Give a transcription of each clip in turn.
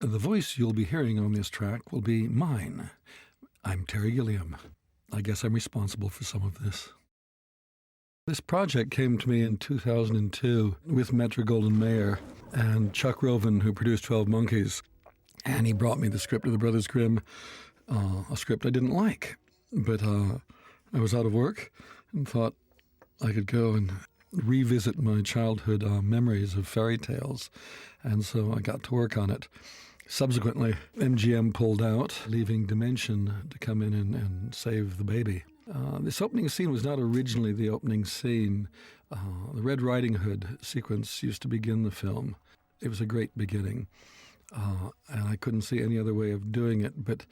The voice you'll be hearing on this track will be mine. I'm Terry Gilliam. I guess I'm responsible for some of this. This project came to me in 2002 with Metro-Goldwyn-Mayer and Chuck Roven, who produced 12 Monkeys. And he brought me the script of the Brothers Grimm, a script I didn't like. But I was out of work and thought I could go and revisit my childhood memories of fairy tales. And so I got to work on it. Subsequently, MGM pulled out, leaving Dimension to come in and save the baby. This opening scene was not originally the opening scene. The Red Riding Hood sequence used to begin the film. It was a great beginning, and I couldn't see any other way of doing it. But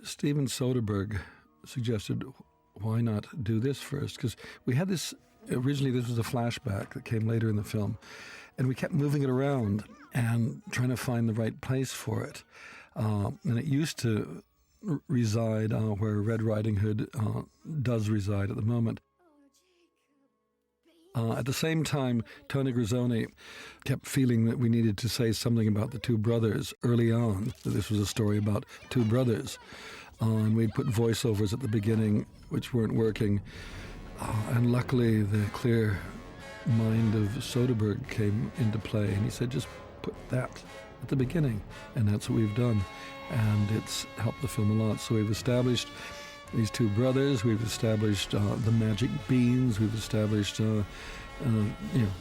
Steven Soderbergh suggested, why not do this first? Because we had this, originally this was a flashback that came later in the film, and we kept moving it around and trying to find the right place for it. And it used to reside where Red Riding Hood does reside at the moment. At the same time, Tony Grisoni kept feeling that we needed to say something about the two brothers early on, that this was a story about two brothers. And we'd put voiceovers at the beginning, which weren't working. And luckily, the clear mind of Soderbergh came into play, and he said, just put that at the beginning. And that's what we've done. And it's helped the film a lot. So we've established these two brothers, we've established the magic beans, we've established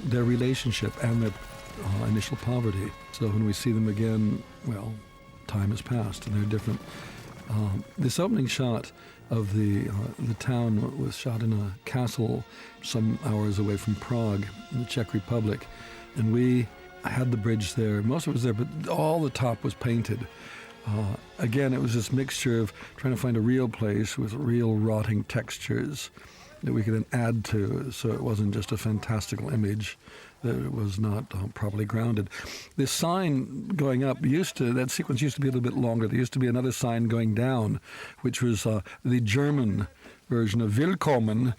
their relationship and their initial poverty. So when we see them again, well, time has passed and they're different. This opening shot of the town was shot in a castle some hours away from Prague in the Czech Republic. And we had the bridge there. Most of it was there, but all the top was painted. Again, it was this mixture of trying to find a real place with real rotting textures that we could then add to, so it wasn't just a fantastical image, that it was not properly grounded. This sign going up that sequence used to be a little bit longer. There used to be another sign going down, which was the German version of Willkommen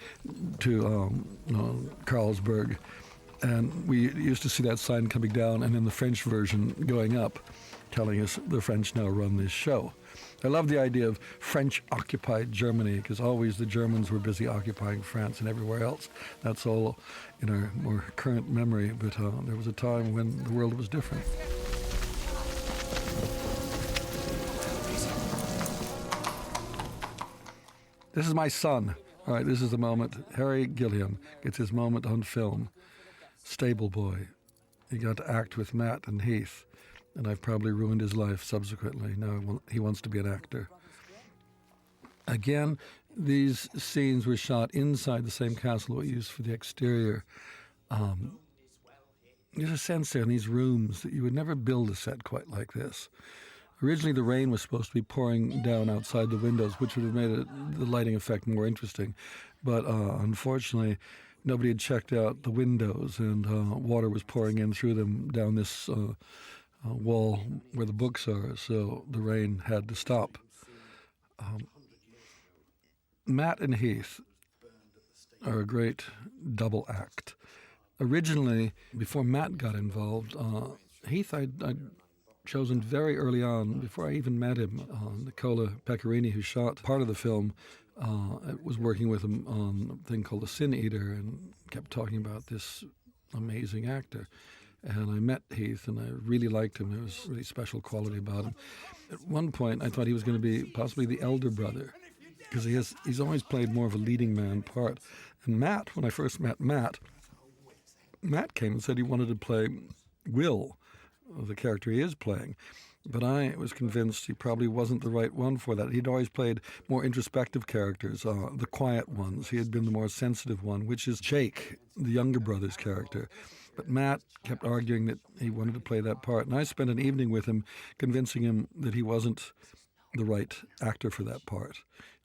to Carlsberg. And we used to see that sign coming down, and then the French version going up, telling us the French now run this show. I love the idea of French-occupied Germany, because always the Germans were busy occupying France and everywhere else. That's all in our more current memory, but there was a time when the world was different. This is my son. All right, this is the moment. Terry Gilliam gets his moment on film. Stable boy. He got to act with Matt and Heath. And I've probably ruined his life subsequently. Now he wants to be an actor. Again, these scenes were shot inside the same castle we used for the exterior. There's a sense there in these rooms that you would never build a set quite like this. Originally, the rain was supposed to be pouring down outside the windows, which would have made the lighting effect more interesting. But unfortunately, nobody had checked out the windows, and water was pouring in through them down this wall where the books are, so the rain had to stop. Matt and Heath are a great double act. Originally, before Matt got involved, Heath I'd chosen very early on, before I even met him. Nicola Pecorini, who shot part of the film, was working with him on a thing called The Sin Eater and kept talking about this amazing actor. And I met Heath, and I really liked him. There was a really special quality about him. At one point, I thought he was going to be possibly the elder brother, because he's always played more of a leading man part. And Matt, when I first met Matt came and said he wanted to play Will, the character he is playing. But I was convinced he probably wasn't the right one for that. He'd always played more introspective characters, the quiet ones. He had been the more sensitive one, which is Jake, the younger brother's character. But Matt kept arguing that he wanted to play that part. And I spent an evening with him convincing him that he wasn't the right actor for that part,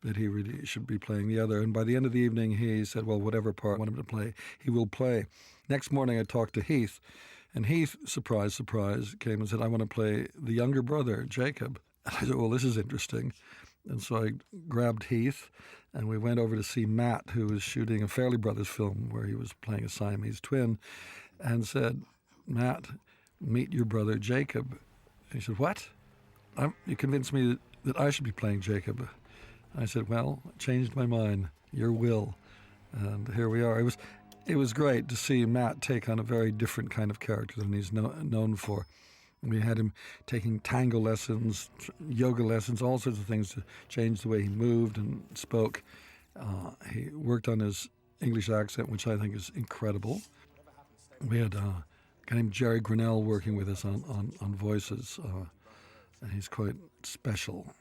that he really should be playing the other. And by the end of the evening, he said, well, whatever part I want him to play, he will play. Next morning, I talked to Heath. And Heath, surprise, surprise, came and said, I want to play the younger brother, Jacob. And I said, well, this is interesting. And so I grabbed Heath, and we went over to see Matt, who was shooting a Farrelly Brothers film where he was playing a Siamese twin, and said, Matt, meet your brother Jacob. he said, "What? You convinced me that I should be playing Jacob." I said, "Well, I changed my mind. You're Will." And here we are. It was great to see Matt take on a very different kind of character than he's known for. We had him taking tango lessons, yoga lessons, all sorts of things to change the way he moved and spoke. He worked on his English accent, which I think is incredible. We had a guy named Jerry Grinnell working with us on voices, and he's quite special.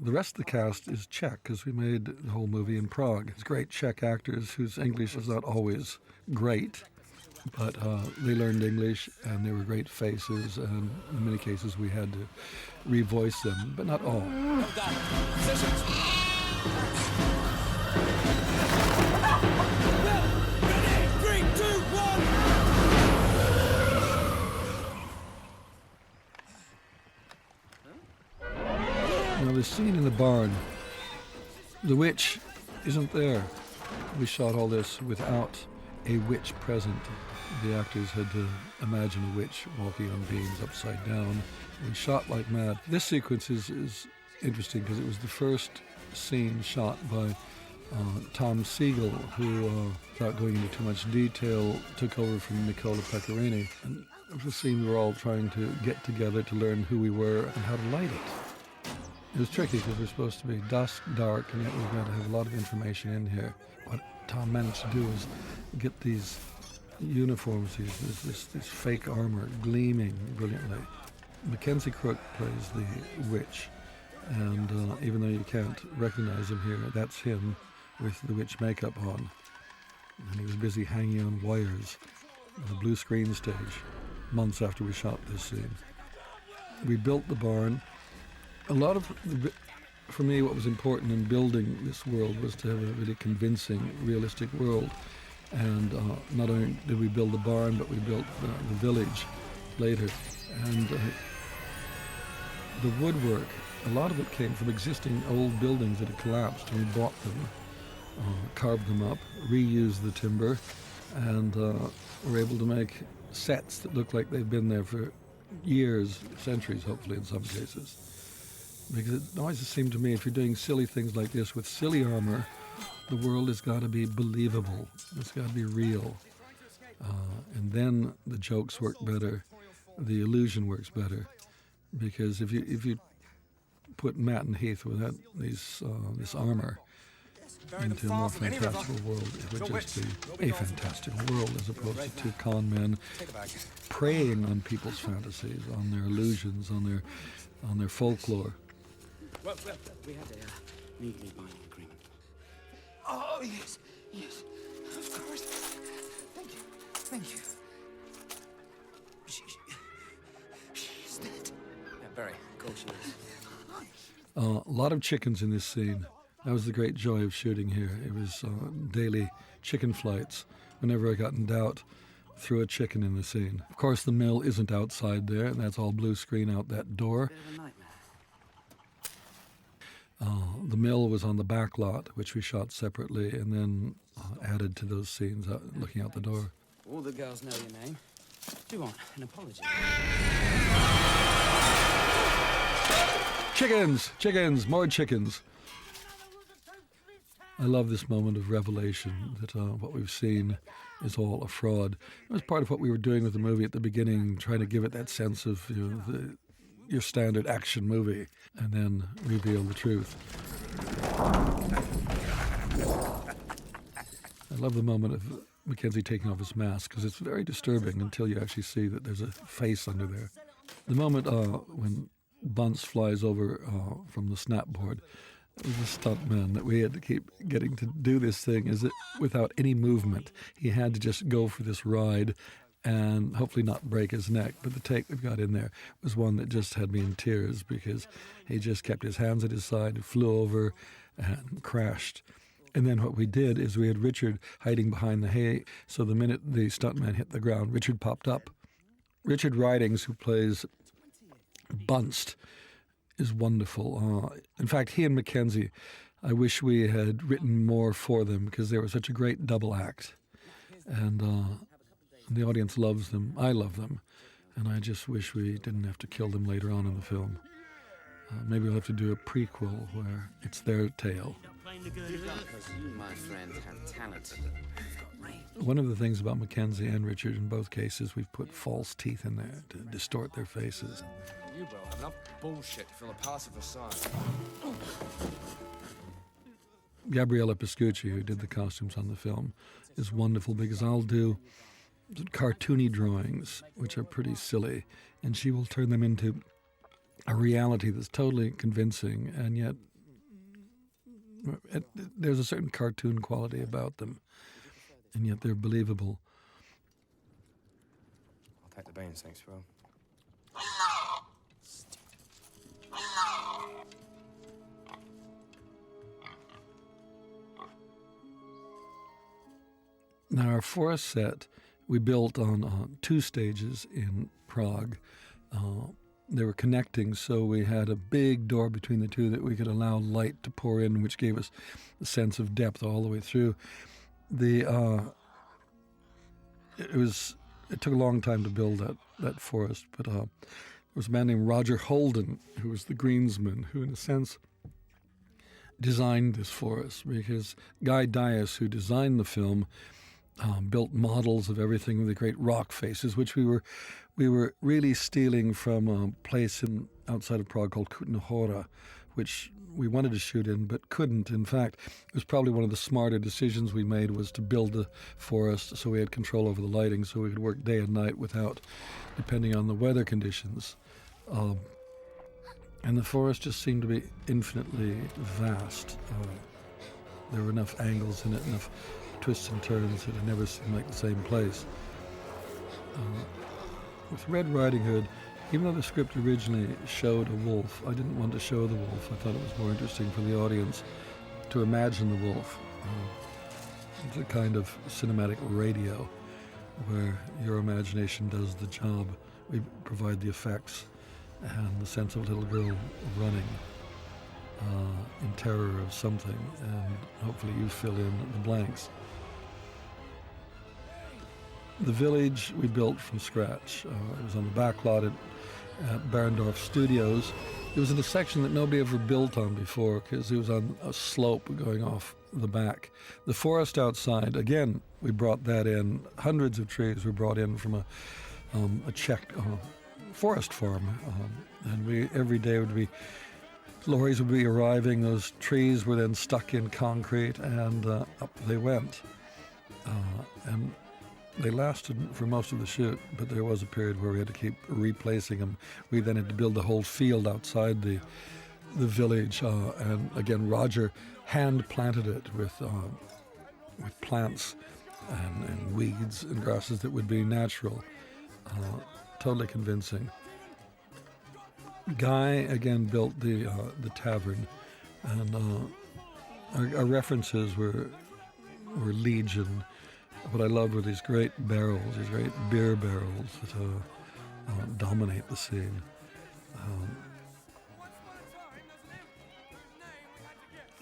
The rest of the cast is Czech, because we made the whole movie in Prague. It's great Czech actors whose English is not always great, but they learned English, and they were great faces, and in many cases we had to revoice them, but not all. Now, the scene in the barn, the witch isn't there. We shot all this without a witch present. The actors had to imagine a witch walking on beams upside down. We shot like mad. This sequence is interesting because it was the first scene shot by Tom Siegel, who, without going into too much detail, took over from Nicola Pecorini. And it was a scene we were all trying to get together to learn who we were and how to light it. It was tricky because we're supposed to be dusk, dark, and yet we've got to have a lot of information in here. What Tom managed to do is get these uniforms, this fake armor gleaming brilliantly. Mackenzie Crook plays the witch, and even though you can't recognize him here, that's him with the witch makeup on. And he was busy hanging on wires on a blue screen stage months after we shot this scene. We built the barn. For me, what was important in building this world was to have a really convincing, realistic world. And not only did we build the barn, but we built the village later. And the woodwork, a lot of it came from existing old buildings that had collapsed, and we bought them, carved them up, reused the timber, and were able to make sets that look like they've been there for years, centuries, hopefully in some cases. Because it always seemed to me, if you're doing silly things like this with silly armor, the world has got to be believable. It's got to be real. And then the jokes work better. The illusion works better. Because if you put Matt and Heath without this armor into a more fantastical world, it would just be a fantastical world as opposed to two con men preying on people's fantasies, on their illusions, on their folklore. Well, we had a legally binding agreement. Oh, yes, of course. Thank you. She's dead. Yeah, very. Of course she is. A lot of chickens in this scene. That was the great joy of shooting here. It was daily chicken flights. Whenever I got in doubt, threw a chicken in the scene. Of course, the mill isn't outside there, and that's all blue screen out that door. Bit of a nightmare. The mill was on the back lot, which we shot separately, and then added to those scenes looking out the door. All the girls know your name. Do you want an apology? Chickens, more chickens. I love this moment of revelation that what we've seen is all a fraud. It was part of what we were doing with the movie at the beginning, trying to give it that sense of your standard action movie, and then reveal the truth. I love the moment of Mackenzie taking off his mask, because it's very disturbing until you actually see that there's a face under there. The moment when Bunce flies over from the snapboard, it was a stuntman that we had to keep getting to do this thing without any movement. He had to just go for this ride and hopefully not break his neck. But the take we've got in there was one that just had me in tears, because he just kept his hands at his side, flew over and crashed. And then what we did is we had Richard hiding behind the hay, so the minute the stuntman hit the ground, Richard popped up. Richard Ridings, who plays Bunst, is wonderful. In fact, he and Mackenzie, I wish we had written more for them, because they were such a great double act. And the audience loves them. I love them. And I just wish we didn't have to kill them later on in the film. Maybe we'll have to do a prequel where it's their tale. Because you, my friend, have talent. One of the things about Mackenzie and Richard in both cases, we've put false teeth in there to distort their faces. You, bro, have enough bullshit to fill a passive facade. Gabriella Piscucci, who did the costumes on the film, is wonderful because I'll do cartoony drawings, which are pretty silly, and she will turn them into a reality that's totally convincing, and yet there's a certain cartoon quality about them, and yet they're believable. I'll take the beans, thanks, bro. Now, our forest set we built on 2 stages in Prague. They were connecting, so we had a big door between the 2 that we could allow light to pour in, which gave us a sense of depth all the way through. It took a long time to build that forest, but there was a man named Roger Holden, who was the greensman, who in a sense designed this forest, because Guy Dias, who designed the film, built models of everything with the great rock faces, which we were really stealing from a place outside of Prague called Kutná Hora, which we wanted to shoot in but couldn't. In fact, it was probably one of the smarter decisions we made was to build the forest so we had control over the lighting, so we could work day and night without depending on the weather conditions. And the forest just seemed to be infinitely vast. There were enough angles in it, enough twists and turns that it never seemed like the same place. With Red Riding Hood, even though the script originally showed a wolf, I didn't want to show the wolf. I thought it was more interesting for the audience to imagine the wolf. It's a kind of cinematic radio where your imagination does the job. We provide the effects and the sense of a little girl running in terror of something, and hopefully you fill in the blanks. The village we built from scratch. It was on the back lot at Barendorf Studios. It was in a section that nobody ever built on before because it was on a slope going off the back. The forest outside, again, we brought that in. Hundreds of trees were brought in from a Czech forest farm. And every day lorries would be arriving. Those trees were then stuck in concrete, and up they went. And they lasted for most of the shoot, but there was a period where we had to keep replacing them. We then had to build a whole field outside the village, and again, Roger hand-planted it with plants and weeds and grasses that would be natural. Totally convincing. Guy again built the tavern, and our references were legion. What I loved were these great barrels, these great beer barrels that dominate the scene.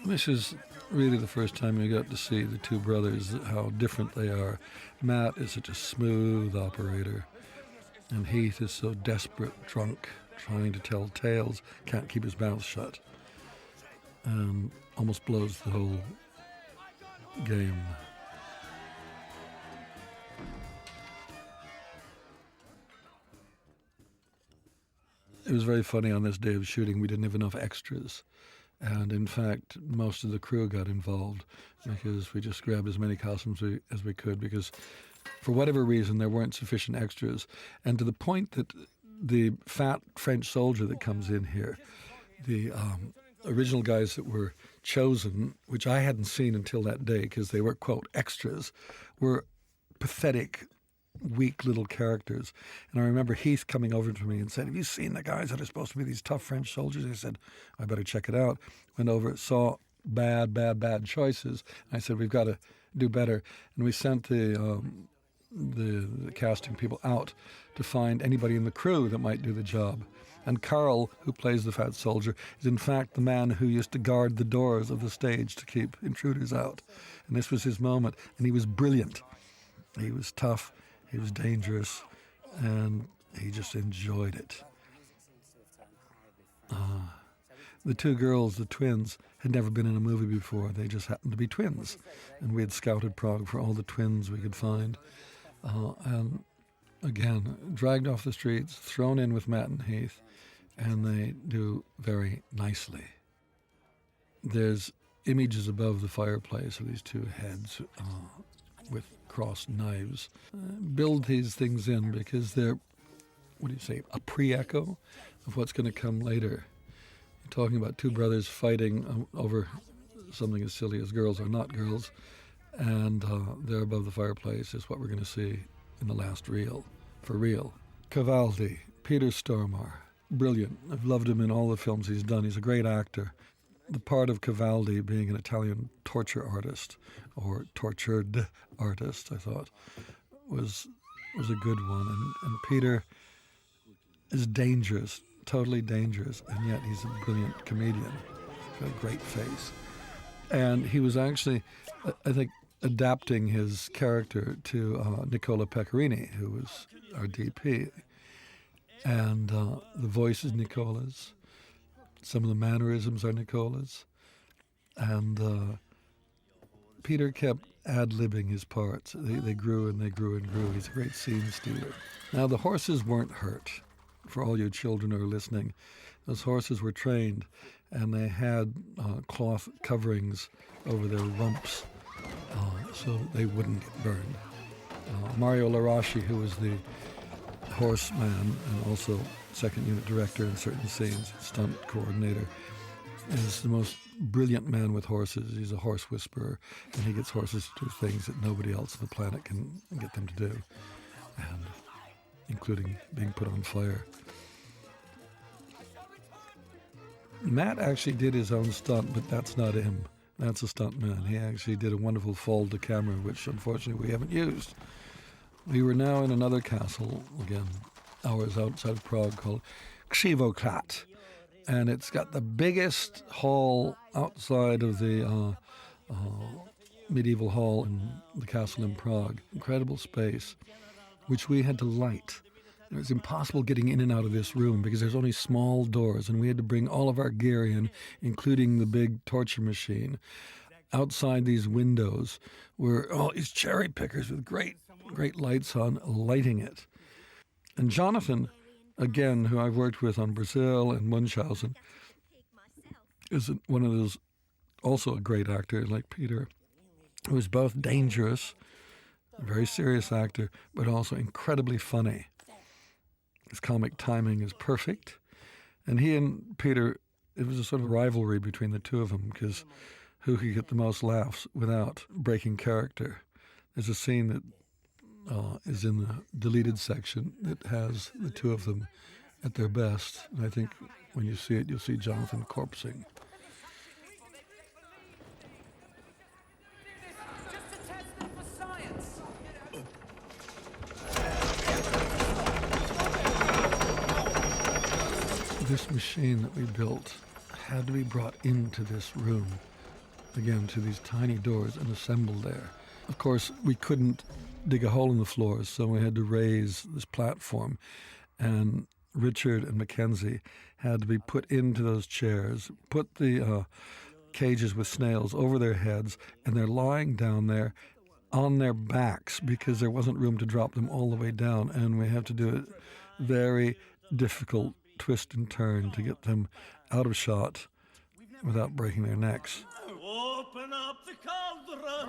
This is really the first time we got to see the 2 brothers, how different they are. Matt is such a smooth operator, and Heath is so desperate, drunk, trying to tell tales, can't keep his mouth shut, and almost blows the whole game. It was very funny on this day of shooting. We didn't have enough extras. And in fact, most of the crew got involved because we just grabbed as many costumes as we could because for whatever reason, there weren't sufficient extras. And to the point that the fat French soldier that comes in here, the original guys that were chosen, which I hadn't seen until that day because they were, quote, extras, were pathetic, weak little characters. And I remember Heath coming over to me and said, "Have you seen the guys that are supposed to be these tough French soldiers?" I said, "I better check it out." Went over, saw bad choices. I said, "We've got to do better." And we sent the casting people out to find anybody in the crew that might do the job. And Carl, who plays the fat soldier, is in fact the man who used to guard the doors of the stage to keep intruders out. And this was his moment. And he was brilliant. He was tough. He was dangerous. And He just enjoyed it. The two girls, the twins, had never been in a movie before. They just happened to be twins. And we had scouted Prague for all the twins we could find. And again, dragged off the streets, thrown in with Matt and Heath, and they do very nicely. There's images above the fireplace of these two heads with crossed knives. Build these things in because they're, a pre-echo of what's going to come later. You're talking about two brothers fighting over something as silly as girls are not girls, and there above the fireplace is what we're going to see in the last reel, for real. Cavaldi, Peter Stormare, brilliant. I've loved him in all the films he's done. He's a great actor. The part of Cavaldi being an Italian torture artist, or tortured artist, I thought, was a good one. And Peter is dangerous, totally dangerous, and yet he's a brilliant comedian. He's got a great face. And he was actually, I think, adapting his character to Nicola Pecorini, who was our DP. And the voice is Nicola's. Some of the mannerisms are Nicola's. And Peter kept ad-libbing his parts. They grew and they grew and grew. He's a great scene stealer. Now, the horses weren't hurt. For all you children who are listening, those horses were trained, and they had cloth coverings over their rumps so they wouldn't get burned. Mario Larashi, who was the horseman and also second unit director in certain scenes, stunt coordinator, is the most brilliant man with horses. He's a horse whisperer, and he gets horses to do things that nobody else on the planet can get them to do, and including being put on fire. Matt actually did his own stunt, but that's not him. That's a stunt man. He actually did a wonderful fall to camera, which unfortunately we haven't used. We were now in another castle, again, hours outside of Prague, called Křivoklat. And it's got the biggest hall outside of the medieval hall in the castle in Prague. Incredible space, which we had to light. It was impossible getting in and out of this room because there's only small doors, and we had to bring all of our gear in, including the big torture machine. Outside these windows were all these cherry pickers with great lights on, lighting it. And Jonathan, again, who I've worked with on Brazil and Munchausen, is one of those, also a great actor like Peter, who is both dangerous, a very serious actor, but also incredibly funny. His comic timing is perfect. And he and Peter, it was a sort of rivalry between the two of them because who could get the most laughs without breaking character. There's a scene that is in the deleted section that has the two of them at their best. And I think when you see it, you'll see Jonathan corpsing. This machine that we built had to be brought into this room, again, to these tiny doors and assembled there. Of course, we couldn't dig a hole in the floors, so we had to raise this platform, and Richard and Mackenzie had to be put into those chairs, put the cages with snails over their heads, and they're lying down there on their backs because there wasn't room to drop them all the way down, and we have to do it very difficult twist and turn to get them out of shot without breaking their necks. Open up the cauldron.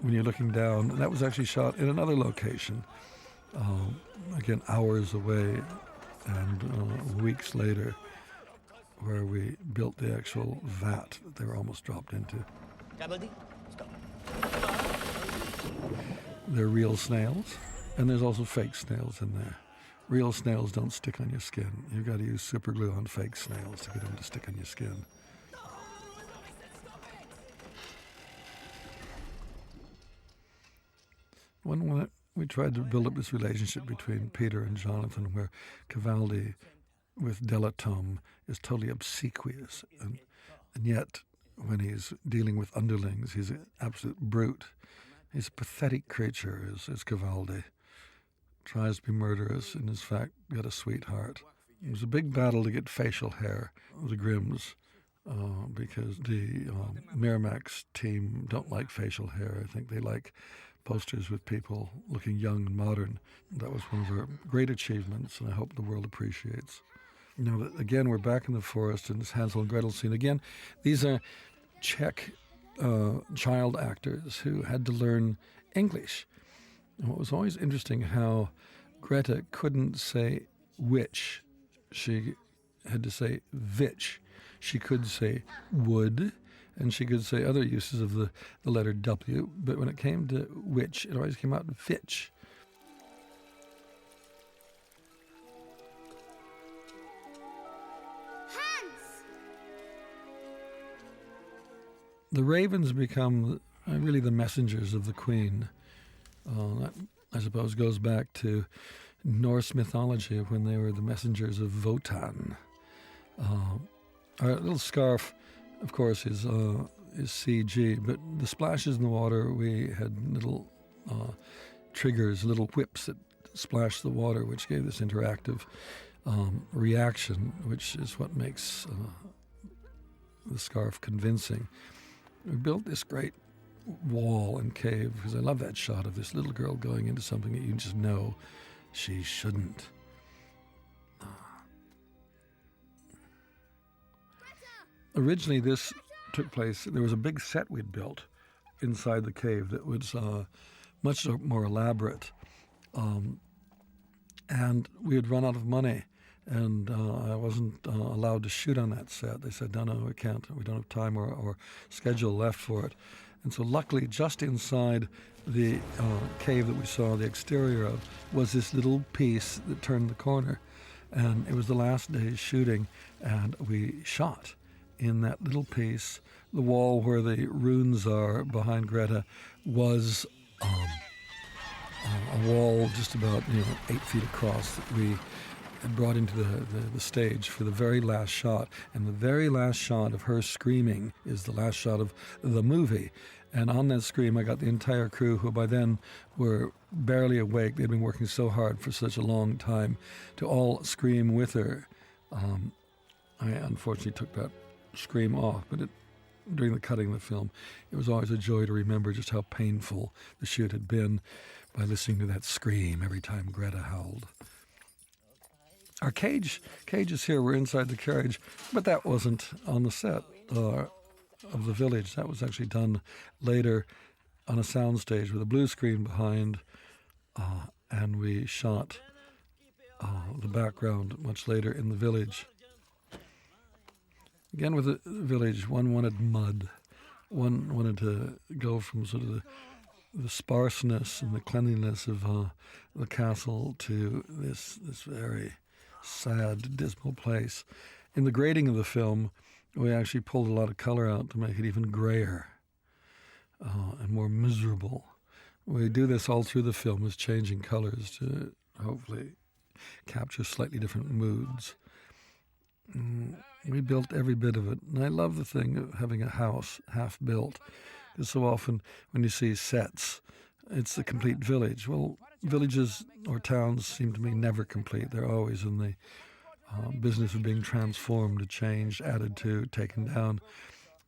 When you're looking down, that was actually shot in another location, again, hours away, and weeks later, where we built the actual vat that they were almost dropped into. Cavaldi, stop. They're real snails, and there's also fake snails in there. Real snails don't stick on your skin. You've got to use super glue on fake snails to get them to stick on your skin. When we tried to build up this relationship between Peter and Jonathan, where Cavaldi with Delatombe is totally obsequious, and yet when he's dealing with underlings, he's an absolute brute. He's a pathetic creature, is Cavaldi. tries to be murderous and, in fact, got a sweetheart. It was a big battle to get facial hair of the Grimms because the Miramax team don't like facial hair. I think they like posters with people looking young and modern. That was one of our great achievements, and I hope the world appreciates. Now, again, we're back in the forest in this Hansel and Gretel scene. Again, these are Czech child actors who had to learn English. And what was always interesting, how Greta couldn't say witch. She had to say vitch. She could say would, and she could say other uses of the letter W, but when it came to witch, it always came out vitch. The ravens become really the messengers of the queen. That, I suppose, goes back to Norse mythology of when they were the messengers of Wotan. Our little scarf, of course, is CG, but the splashes in the water, we had little triggers, little whips that splashed the water, which gave this interactive reaction, which is what makes the scarf convincing. We built this great wall and cave because I love that shot of this little girl going into something that you just know she shouldn't. Originally, this took place, there was a big set we'd built inside the cave that was much more elaborate. And we had run out of money, and I wasn't allowed to shoot on that set. They said, no, we can't. We don't have time or schedule left for it. And so luckily, just inside the cave that we saw the exterior of was this little piece that turned the corner. And it was the last day's shooting, and we shot in that little piece. The wall where the runes are behind Greta was a wall just about 8 feet across that we had brought into the stage for the very last shot. And the very last shot of her screaming is the last shot of the movie. And on that scream, I got the entire crew, who by then were barely awake. They'd been working so hard for such a long time, to all scream with her. I unfortunately took that scream off, but during the cutting of the film, it was always a joy to remember just how painful the shoot had been by listening to that scream every time Greta howled. Our cages here were inside the carriage, but that wasn't on the set of the village. That was actually done later on a soundstage with a blue screen behind, and we shot the background much later in the village. Again, with the village, one wanted mud. One wanted to go from sort of the sparseness and the cleanliness of the castle to this very sad, dismal place. In the grading of the film, we actually pulled a lot of color out to make it even grayer and more miserable. We do this all through the film, is changing colors to hopefully capture slightly different moods. We built every bit of it. And I love the thing of having a house half built. Because so often when you see sets, it's the complete village. Well, villages or towns seem to me never complete. They're always in the business of being transformed, changed, added to, taken down.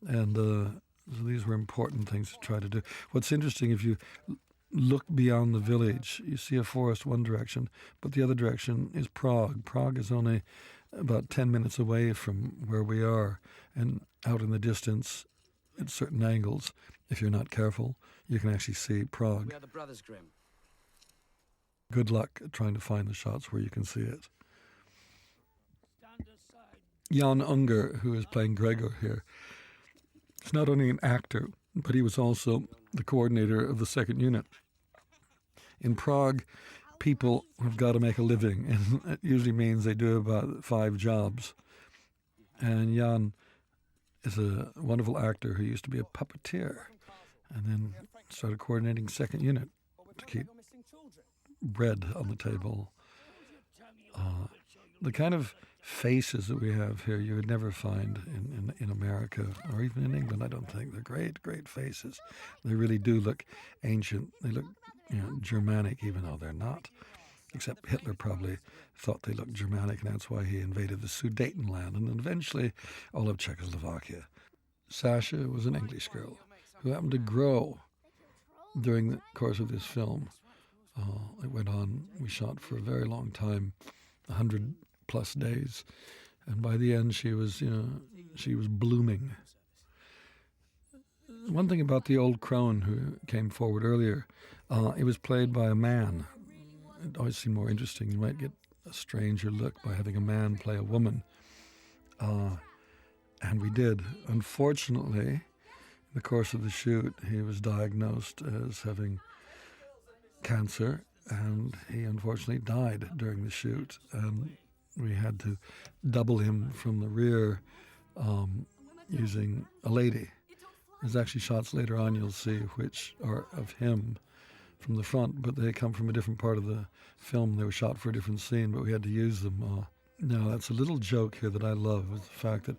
And so these were important things to try to do. What's interesting, if you look beyond the village, you see a forest one direction, but the other direction is Prague. Prague is only about 10 minutes away from where we are, and out in the distance, at certain angles, if you're not careful, you can actually see Prague. We are the Brothers Grimm. Good luck trying to find the shots where you can see it. Jan Unger, who is playing Gregor here, is not only an actor, but he was also the coordinator of the second unit. In Prague, people have got to make a living, and it usually means they do about 5 jobs. And Jan is a wonderful actor who used to be a puppeteer and then started coordinating second unit to keep bread on the table. The kind of faces that we have here you would never find in America or even in England, I don't think. They're great, great faces. They really do look ancient. They look Germanic, even though they're not. except Hitler probably thought they looked Germanic, and that's why he invaded the Sudetenland and eventually all of Czechoslovakia. Sasha was an English girl who happened to grow during the course of this film. It went on, we shot for a very long time, 100+ days, and by the end she was blooming. One thing about the old crone who came forward earlier, it was played by a man. It always seemed more interesting. You might get a stranger look by having a man play a woman. And we did. Unfortunately, in the course of the shoot, he was diagnosed as having cancer, and he unfortunately died during the shoot. And we had to double him from the rear using a lady. There's actually shots later on you'll see which are of him from the front, but they come from a different part of the film. They were shot for a different scene, but we had to use them. Now, that's a little joke here that I love, is the fact that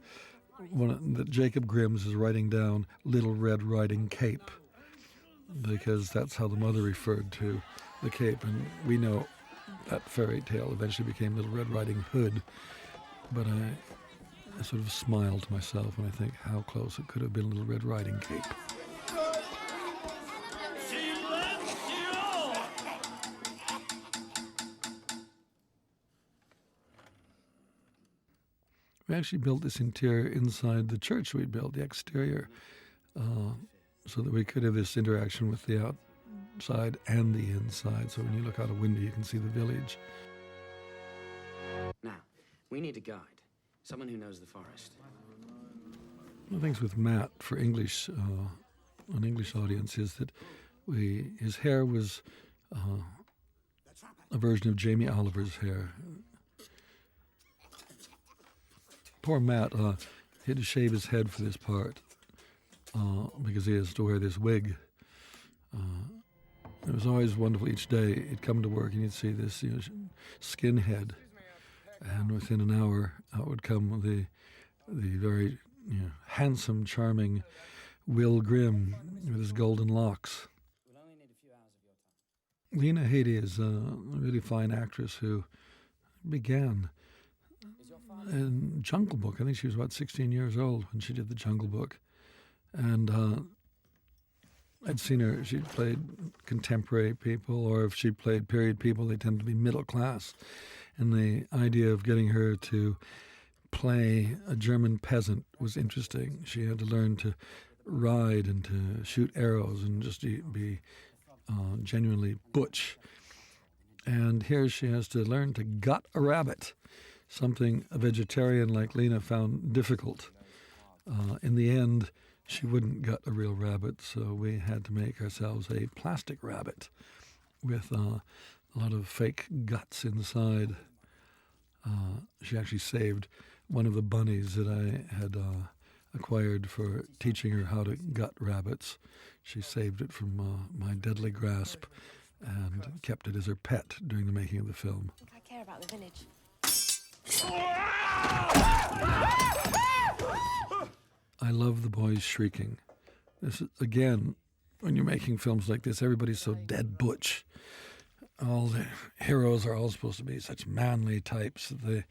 that Jacob Grimm's is writing down Little Red Riding Cape, because that's how the mother referred to the cape, and we know that fairy tale eventually became Little Red Riding Hood, but I sort of smile to myself when I think how close it could have been Little Red Riding Cape. We actually built this interior inside the church we built, the exterior, so that we could have this interaction with the outside and the inside. So when you look out a window, you can see the village. Now, we need a guide, someone who knows the forest. One of the things with Matt for English, an English audience, is that his hair was a version of Jamie Oliver's hair. Poor Matt, he had to shave his head for this part because he has to wear this wig. It was always wonderful. Each day he'd come to work and you'd see this skinhead, and within an hour out would come the very handsome, charming Will Grimm with his golden locks. Lena Headey is a really fine actress who began in Jungle Book. I think she was about 16 years old when she did the Jungle Book. And I'd seen her, she played contemporary people, or if she played period people, they tend to be middle class. And the idea of getting her to play a German peasant was interesting. She had to learn to ride and to shoot arrows and just be genuinely butch. And here she has to learn to gut a rabbit, something a vegetarian like Lena found difficult. In the end, she wouldn't gut a real rabbit, so we had to make ourselves a plastic rabbit with a lot of fake guts inside. She actually saved one of the bunnies that I had acquired for teaching her how to gut rabbits. She saved it from my deadly grasp and kept it as her pet during the making of the film. I think I care about the village. I love the boys shrieking. This is, again, when you're making films like this, everybody's so dead butch. All the heroes are all supposed to be such manly types that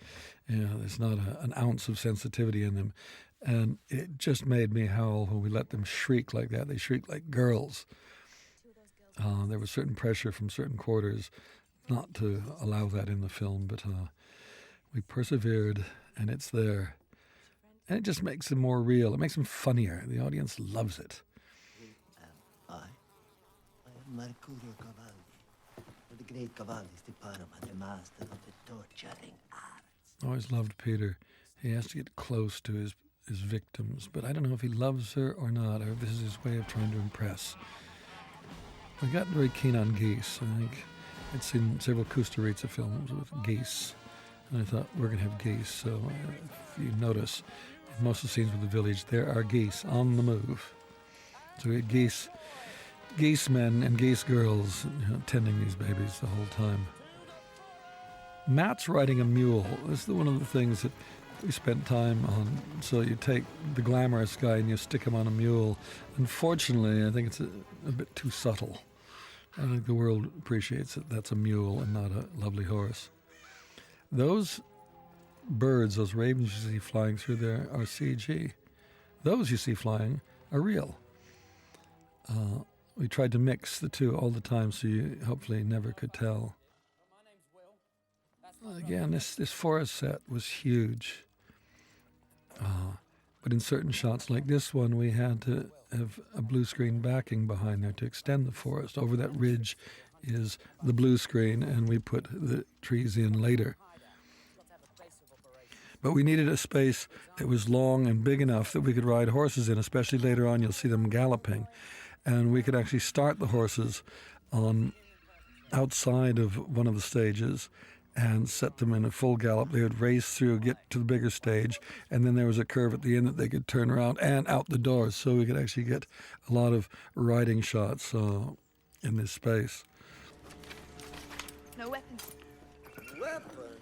there's not an ounce of sensitivity in them. And it just made me howl when we let them shriek like that. They shriek like girls. There was certain pressure from certain quarters not to allow that in the film, but we persevered, and it's there. And it just makes them more real. It makes them funnier. The audience loves it. I am Mercurio Cavaldi, the great Cavaldi's department, the master of the torturing arts. I always loved Peter. He has to get close to his victims, but I don't know if he loves her or not, or if this is his way of trying to impress. I got very keen on geese. I think I'd seen several Kusturica films with geese, and I thought, we're going to have geese. So if you notice, in most of the scenes with the village, there are geese on the move. So we had geese men and geese girls tending these babies the whole time. Matt's riding a mule. This is one of the things that we spent time on. So you take the glamorous guy and you stick him on a mule. Unfortunately, I think it's a bit too subtle. I think the world appreciates that that's a mule and not a lovely horse. Those birds, those ravens you see flying through there are CG. Those you see flying are real. We tried to mix the two all the time so you hopefully never could tell. Again, this forest set was huge. But in certain shots like this one, we had to have a blue screen backing behind there to extend the forest. Over that ridge is the blue screen, and we put the trees in later. But we needed a space that was long and big enough that we could ride horses in, especially later on you'll see them galloping. And we could actually start the horses on outside of one of the stages and set them in a full gallop. They would race through, get to the bigger stage, and then there was a curve at the end that they could turn around and out the door, so we could actually get a lot of riding shots in this space. No weapons. Weapons?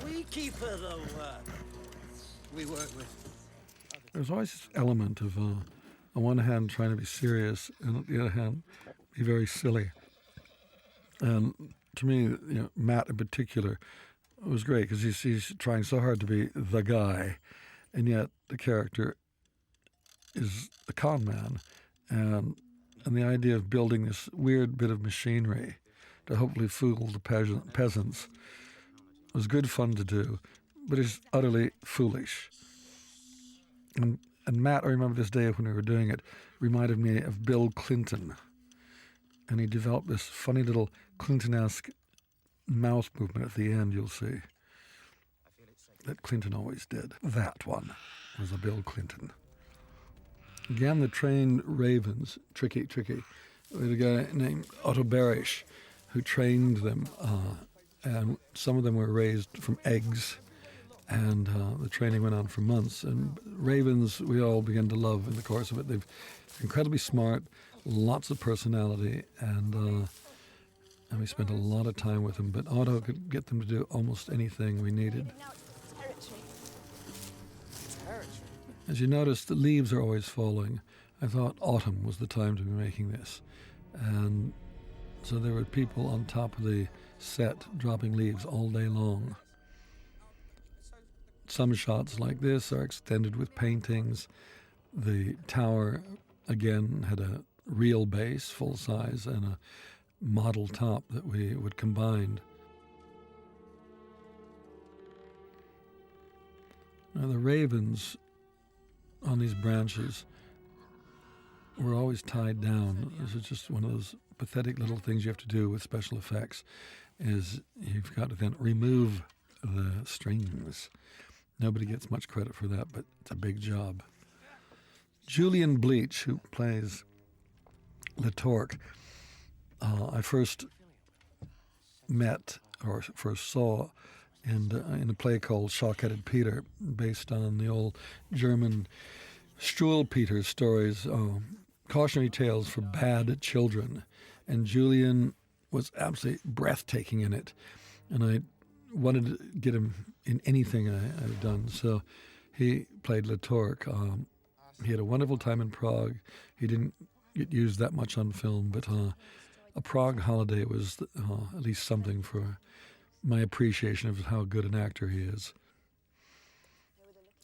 We keep her the weapons we work with. There's always this element of, on one hand, trying to be serious, and on the other hand, be very silly. And to me, Matt in particular was great because he's trying so hard to be the guy, and yet the character is a con man. And the idea of building this weird bit of machinery to hopefully fool the peasants was good fun to do, but it's utterly foolish. And Matt, I remember this day when we were doing it, reminded me of Bill Clinton. And he developed this funny little Clinton-esque mouth movement at the end, you'll see, that Clinton always did. That one was a Bill Clinton. Again, the trained ravens, tricky. We had a guy named Otto Berish who trained them, and some of them were raised from eggs, and the training went on for months. And ravens, we all began to love in the course of it. They're incredibly smart, lots of personality, and we spent a lot of time with them. But Otto could get them to do almost anything we needed. As you notice, the leaves are always falling. I thought autumn was the time to be making this. And so there were people on top of the set dropping leaves all day long. Some shots like this are extended with paintings. The tower, again, had a real base, full size, and a model top that we would combine. Now the ravens on these branches were always tied down. This is just one of those pathetic little things you have to do with special effects, is you've got to then remove the strings. Nobody gets much credit for that, but it's a big job. Julian Bleach, who plays Letorque, I first met or first saw in a play called Shock-Headed Peter, based on the old German Struwwelpeter stories, cautionary tales for bad children. And Julian was absolutely breathtaking in it, and I wanted to get him in anything I've done. So he played Letorque. He had a wonderful time in Prague. He didn't get used that much on film, but a Prague holiday was at least something for my appreciation of how good an actor he is.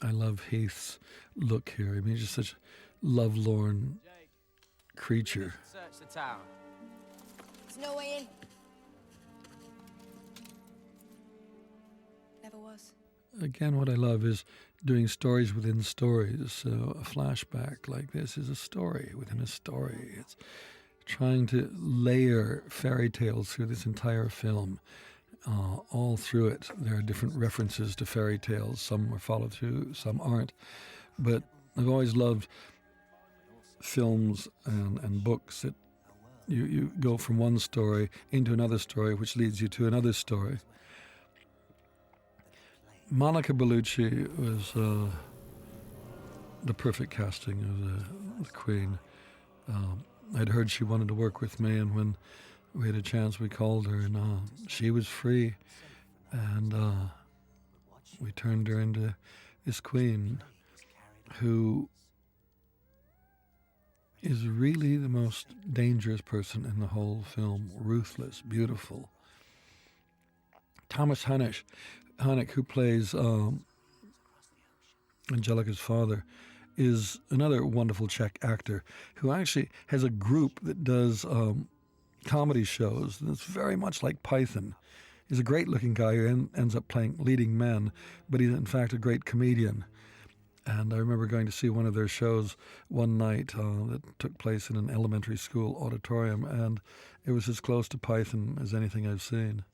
I love Heath's look here. I mean, he's just such a lovelorn creature. Search the tower. There's no way in. Never was. Again, what I love is doing stories within stories. So a flashback like this is a story within a story. It's trying to layer fairy tales through this entire film. All through it, there are different references to fairy tales. Some are followed through, some aren't. But I've always loved films and books that you go from one story into another story, which leads you to another story. Monica Bellucci was the perfect casting of the Queen. I'd heard she wanted to work with me, and when we had a chance, we called her, and she was free, and we turned her into this Queen who is really the most dangerous person in the whole film. Ruthless, beautiful. Thomas Haneke, who plays Angelica's father, is another wonderful Czech actor who actually has a group that does comedy shows that's very much like Python. He's a great-looking guy who ends up playing leading men, but he's in fact a great comedian. And I remember going to see one of their shows one night that took place in an elementary school auditorium, and it was as close to Python as anything I've seen.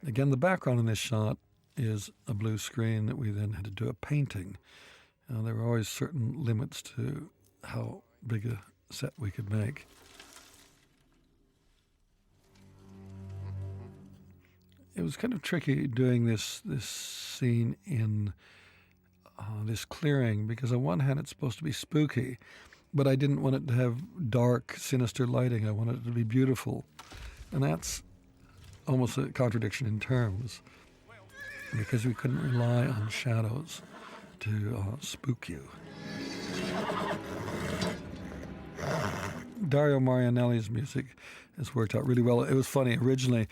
Again, the background in this shot is a blue screen that we then had to do a painting. There were always certain limits to how big a set we could make. It was kind of tricky doing this scene in this clearing, because on one hand it's supposed to be spooky, but I didn't want it to have dark, sinister lighting. I wanted it to be beautiful. And that's almost a contradiction in terms, because we couldn't rely on shadows to spook you. Dario Marianelli's music has worked out really well. It was funny, originally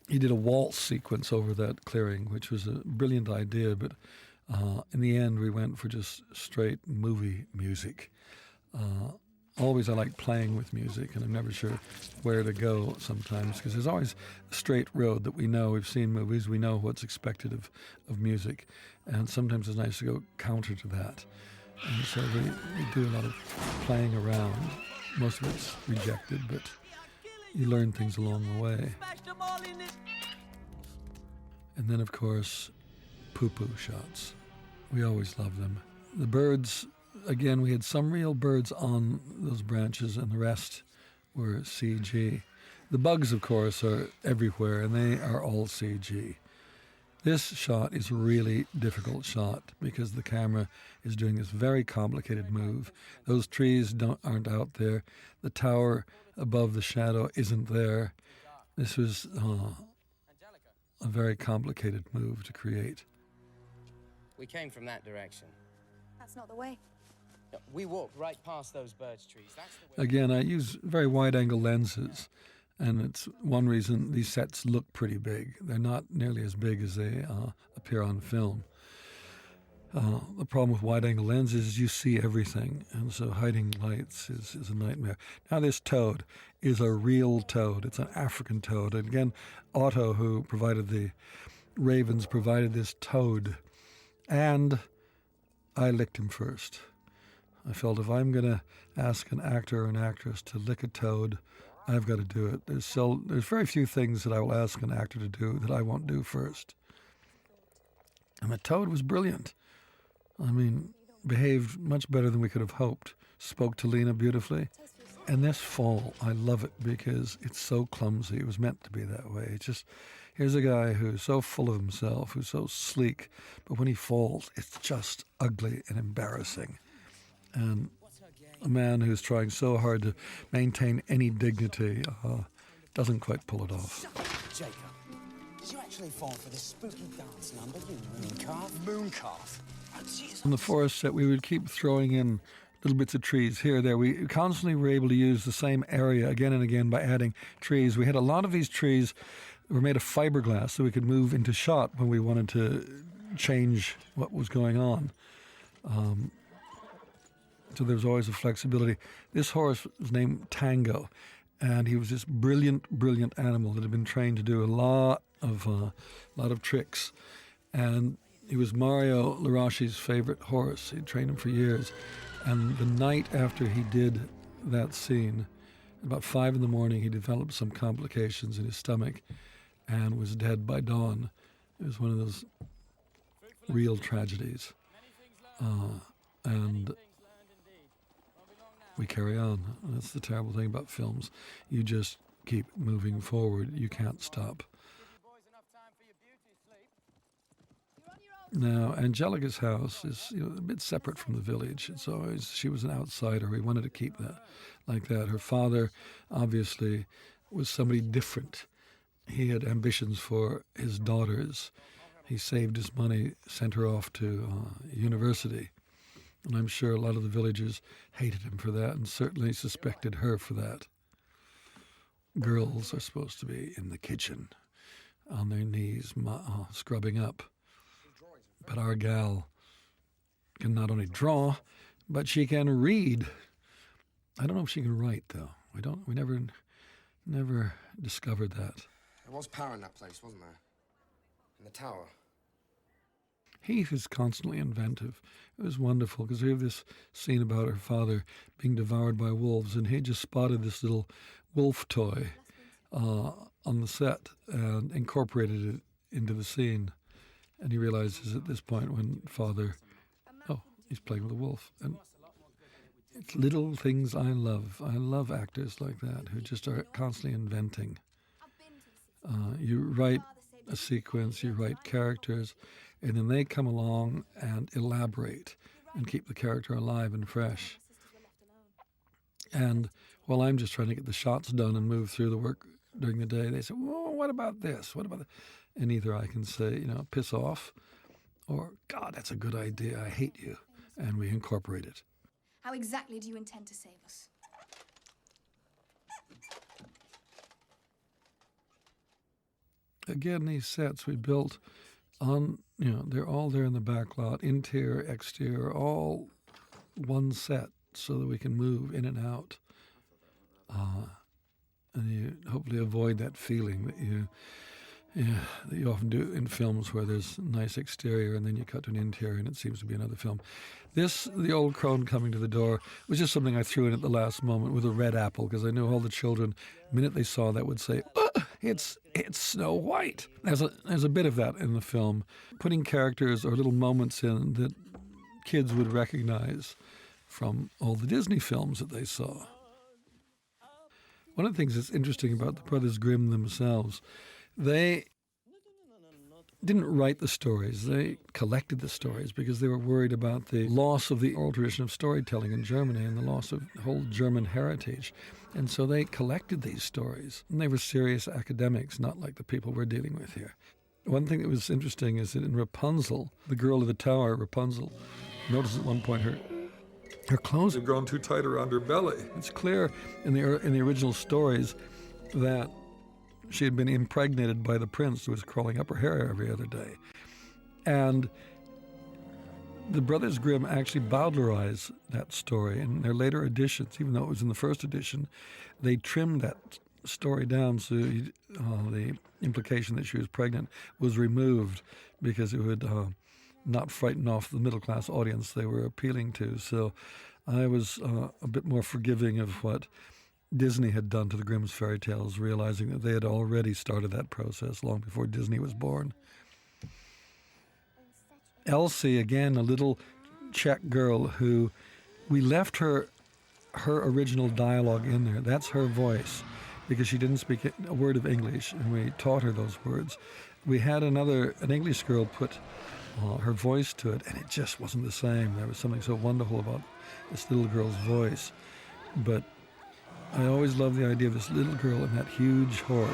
he did a waltz sequence over that clearing, which was a brilliant idea, but in the end we went for just straight movie music. Always I like playing with music, and I'm never sure where to go sometimes, because there's always a straight road that we know. We've seen movies, we know what's expected of music, and sometimes it's nice to go counter to that. And so we do a lot of playing around. Most of it's rejected, but you learn things along the way. And then, of course, poo-poo shots. We always love them. The birds, again, we had some real birds on those branches, and the rest were CG. The bugs, of course, are everywhere, and they are all CG. This shot is a really difficult shot because the camera is doing this very complicated move. Those trees aren't out there. The tower above the shadow isn't there. This was a very complicated move to create. We came from that direction. That's not the way. No, we walked right past those birch trees. That's the way. Again, I use very wide-angle lenses, and it's one reason these sets look pretty big. They're not nearly as big as they appear on film. The problem with wide-angle lenses is you see everything, and so hiding lights is a nightmare. Now this toad is a real toad. It's an African toad. And again, Otto, who provided the ravens, provided this toad, and I licked him first. I felt if I'm going to ask an actor or an actress to lick a toad, I've got to do it. There's very few things that I will ask an actor to do that I won't do first. And the toad was brilliant. I mean, behaved much better than we could have hoped. Spoke to Lena beautifully. And this fall, I love it because it's so clumsy. It was meant to be that way. It's just, here's a guy who's so full of himself, who's so sleek, but when he falls, it's just ugly and embarrassing. And a man who's trying so hard to maintain any dignity doesn't quite pull it off. Jacob, did you actually fall for this spooky dance number, you mooncalf? Mooncalf? Oh, jeez. On the forest set, we would keep throwing in little bits of trees here or there. We constantly were able to use the same area again and again by adding trees. We had a lot of these trees that were made of fiberglass, so we could move into shot when we wanted to change what was going on. So there was always a flexibility. This horse was named Tango, and he was this brilliant, brilliant animal that had been trained to do a lot of tricks. And he was Mario Laraschi's favorite horse. He'd trained him for years. And the night after he did that scene, about 5 a.m, he developed some complications in his stomach and was dead by dawn. It was one of those real tragedies. And we carry on. That's the terrible thing about films. You just keep moving forward. You can't stop. Now, Angelica's house is a bit separate from the village. It's always, she was an outsider. We wanted to keep that like that. Her father, obviously, was somebody different. He had ambitions for his daughters. He saved his money, sent her off to university. And I'm sure a lot of the villagers hated him for that and certainly suspected her for that. Girls are supposed to be in the kitchen, on their knees, scrubbing up. But our gal can not only draw, but she can read. I don't know if she can write, though. We never discovered that. There was power in that place, wasn't there? In the tower. Heath is constantly inventive. It was wonderful because we have this scene about her father being devoured by wolves, and he just spotted this little wolf toy on the set and incorporated it into the scene. And he realizes at this point when father, he's playing with a wolf. And it's little things I love. I love actors like that who just are constantly inventing. You write a sequence, you write characters, and then they come along and elaborate and keep the character alive and fresh. And while I'm just trying to get the shots done and move through the work during the day, they say, well, what about this? What about that? And either I can say, piss off, or, God, that's a good idea, I hate you, and we incorporate it. How exactly do you intend to save us? Again, these sets we built on, they're all there in the back lot, interior, exterior, all one set so that we can move in and out. And you hopefully avoid that feeling that you often do in films where there's a nice exterior and then you cut to an interior and it seems to be another film. The old crone coming to the door, was just something I threw in at the last moment with a red apple because I knew all the children, the minute they saw that, would say, it's Snow White. There's a bit of that in the film, putting characters or little moments in that kids would recognize from all the Disney films that they saw. One of the things that's interesting about the Brothers Grimm themselves, they didn't write the stories. They collected the stories because they were worried about the loss of the oral tradition of storytelling in Germany and the loss of the whole German heritage. And so they collected these stories. And they were serious academics, not like the people we're dealing with here. One thing that was interesting is that in Rapunzel, the girl of the tower, Rapunzel, notice at one point her clothes have grown too tight around her belly. It's clear in the original stories that she had been impregnated by the prince who was crawling up her hair every other day. And the Brothers Grimm actually bowdlerize that story in their later editions, even though it was in the first edition. They trimmed that story down so the implication that she was pregnant was removed because it would not frighten off the middle-class audience they were appealing to. So I was a bit more forgiving of what Disney had done to the Grimm's fairy tales, realizing that they had already started that process long before Disney was born. Elsie, again, a little Czech girl who we left her original dialogue in there. That's her voice because she didn't speak a word of English, and we taught her those words. We had an English girl put her voice to it, and it just wasn't the same. There was something so wonderful about this little girl's voice. But I always loved the idea of this little girl and that huge horse.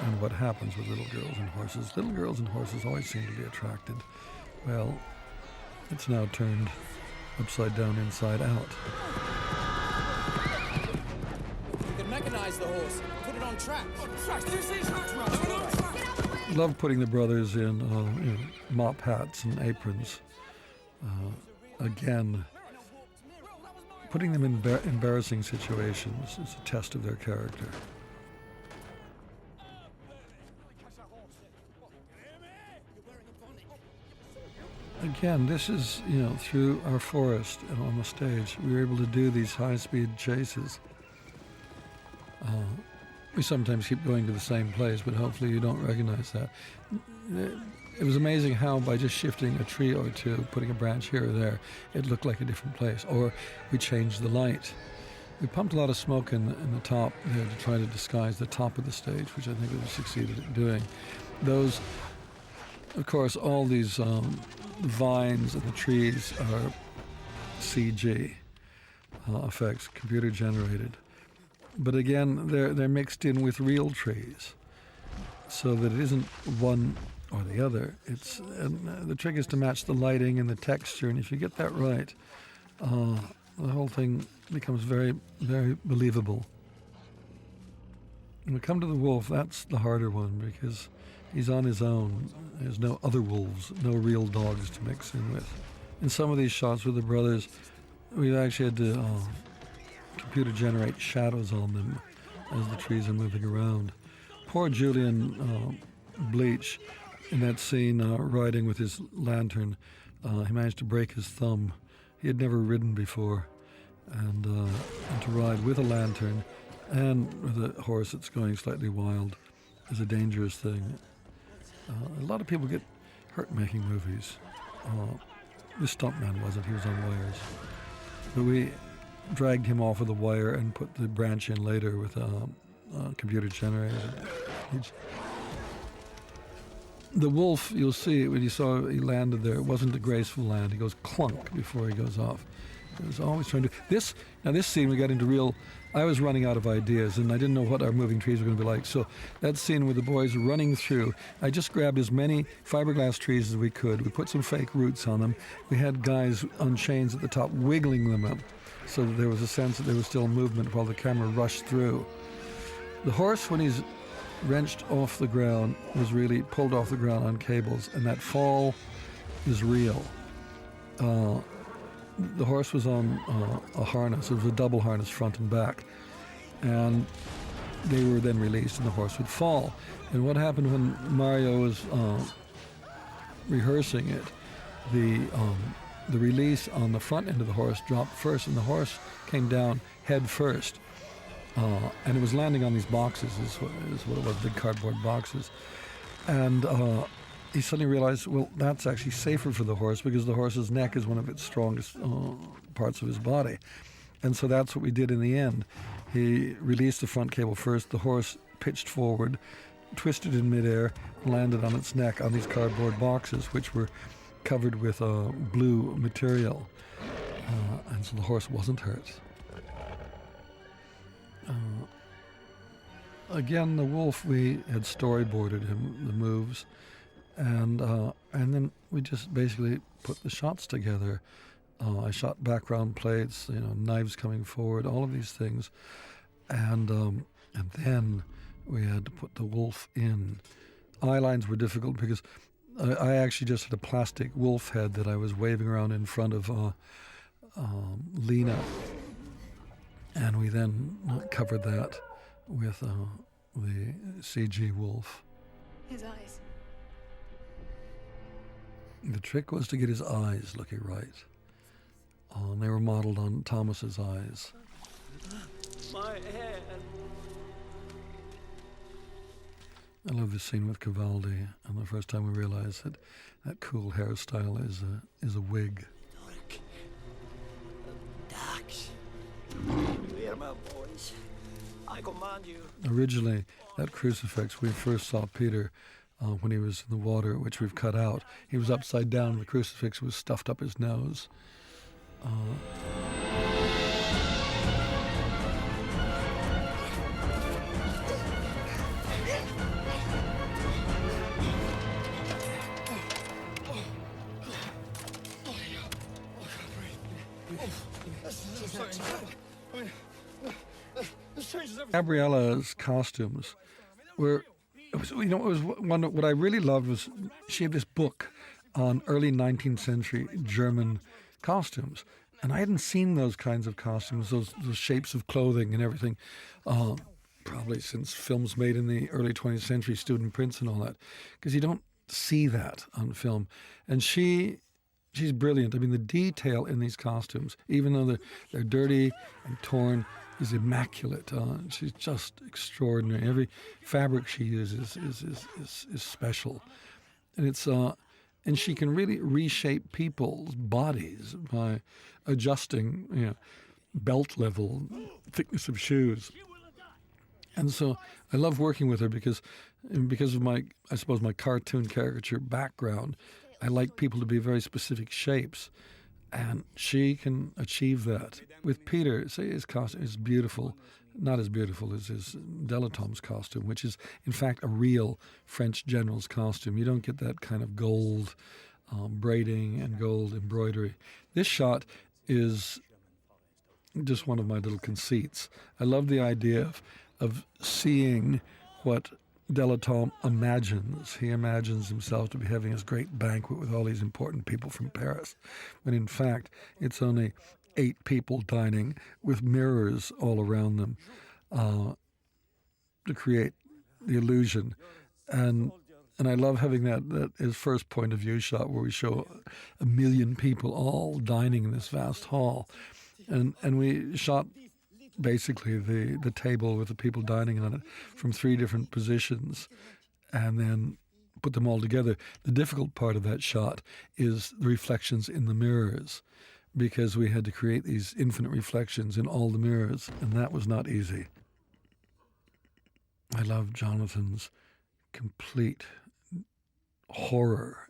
And what happens with little girls and horses? Little girls and horses always seem to be attracted. Well, it's now turned upside down, inside out. You can mechanize the horse, put it on tracks. Love putting the brothers in mop hats and aprons. Again, putting them in embarrassing situations is a test of their character. Again, this is, through our forest and on the stage, we were able to do these high-speed chases. We sometimes keep going to the same place, but hopefully you don't recognize that. It was amazing how by just shifting a tree or two, putting a branch here or there, it looked like a different place. Or we changed the light. We pumped a lot of smoke in the top there to try to disguise the top of the stage, which I think we succeeded at doing. Those, of course, all these vines and the trees are CG effects, computer generated. But again, they're mixed in with real trees, so that it isn't one or the other. The trick is to match the lighting and the texture, and if you get that right, the whole thing becomes very, very believable. When we come to the wolf, that's the harder one because he's on his own. There's no other wolves, no real dogs to mix in with. In some of these shots with the brothers, we actually had to computer generate shadows on them as the trees are moving around. Poor Julian Bleach, in that scene riding with his lantern, he managed to break his thumb. He had never ridden before, and to ride with a lantern and with a horse that's going slightly wild is a dangerous thing. A lot of people get hurt making movies. This stuntman wasn't, he was on wires. But we dragged him off of the wire and put the branch in later with computer generated. The wolf, you'll see when you saw he landed there, it wasn't a graceful land. He goes clunk before he goes off. He was always trying to... This scene we got into real... I was running out of ideas and I didn't know what our moving trees were going to be like. So that scene with the boys running through, I just grabbed as many fiberglass trees as we could. We put some fake roots on them. We had guys on chains at the top wiggling them up so that there was a sense that there was still movement while the camera rushed through. The horse, when he's wrenched off the ground, was really pulled off the ground on cables, and that fall is real. The horse was on a harness. It was a double harness, front and back. And they were then released, and the horse would fall. And what happened when Mario was rehearsing it, the release on the front end of the horse dropped first, and the horse came down head first. And it was landing on these boxes, is what it was, big cardboard boxes. And he suddenly realized, well, that's actually safer for the horse because the horse's neck is one of its strongest parts of his body. And so that's what we did in the end. He released the front cable first, the horse pitched forward, twisted in midair, landed on its neck on these cardboard boxes, which were covered with blue material. And so the horse wasn't hurt. Again, the wolf, we had storyboarded him, the moves, and then we just basically put the shots together. I shot background plates, knives coming forward, all of these things, and then we had to put the wolf in. Eye lines were difficult because I actually just had a plastic wolf head that I was waving around in front of Lena, and we then covered that with the CG wolf. His eyes. The trick was to get his eyes looking right. They were modeled on Thomas's eyes. My head. I love this scene with Cavaldi, and the first time we realized that that cool hairstyle is a wig. Hear my voice. I command you. Originally, that crucifix, we first saw Peter when he was in the water, which we've cut out. He was upside down, the crucifix was stuffed up his nose. Gabriella's costumes were, what I really loved was she had this book on early 19th century German costumes. And I hadn't seen those kinds of costumes, those shapes of clothing and everything, probably since films made in the early 20th century, Student Prince and all that, because you don't see that on film. And she's brilliant. I mean, the detail in these costumes, even though they're dirty and torn, is immaculate. She's just extraordinary. Every fabric she uses is special, and and she can really reshape people's bodies by adjusting, belt level thickness of shoes. And so I love working with her because of my, I suppose, my cartoon caricature background. I like people to be very specific shapes, and she can achieve that. With Peter, say his costume is beautiful, not as beautiful as his Delatombe's costume, which is in fact a real French general's costume. You don't get that kind of gold braiding and gold embroidery. This shot is just one of my little conceits. I love the idea of seeing what Delatombe imagines. He imagines himself to be having his great banquet with all these important people from Paris, when in fact it's only 8 people dining with mirrors all around them to create the illusion. And I love having that his first point of view shot where we show 1 million people all dining in this vast hall. And we shot basically the table with the people dining on it from 3 different positions and then put them all together. The difficult part of that shot is the reflections in the mirrors, because we had to create these infinite reflections in all the mirrors, and that was not easy. I love Jonathan's complete horror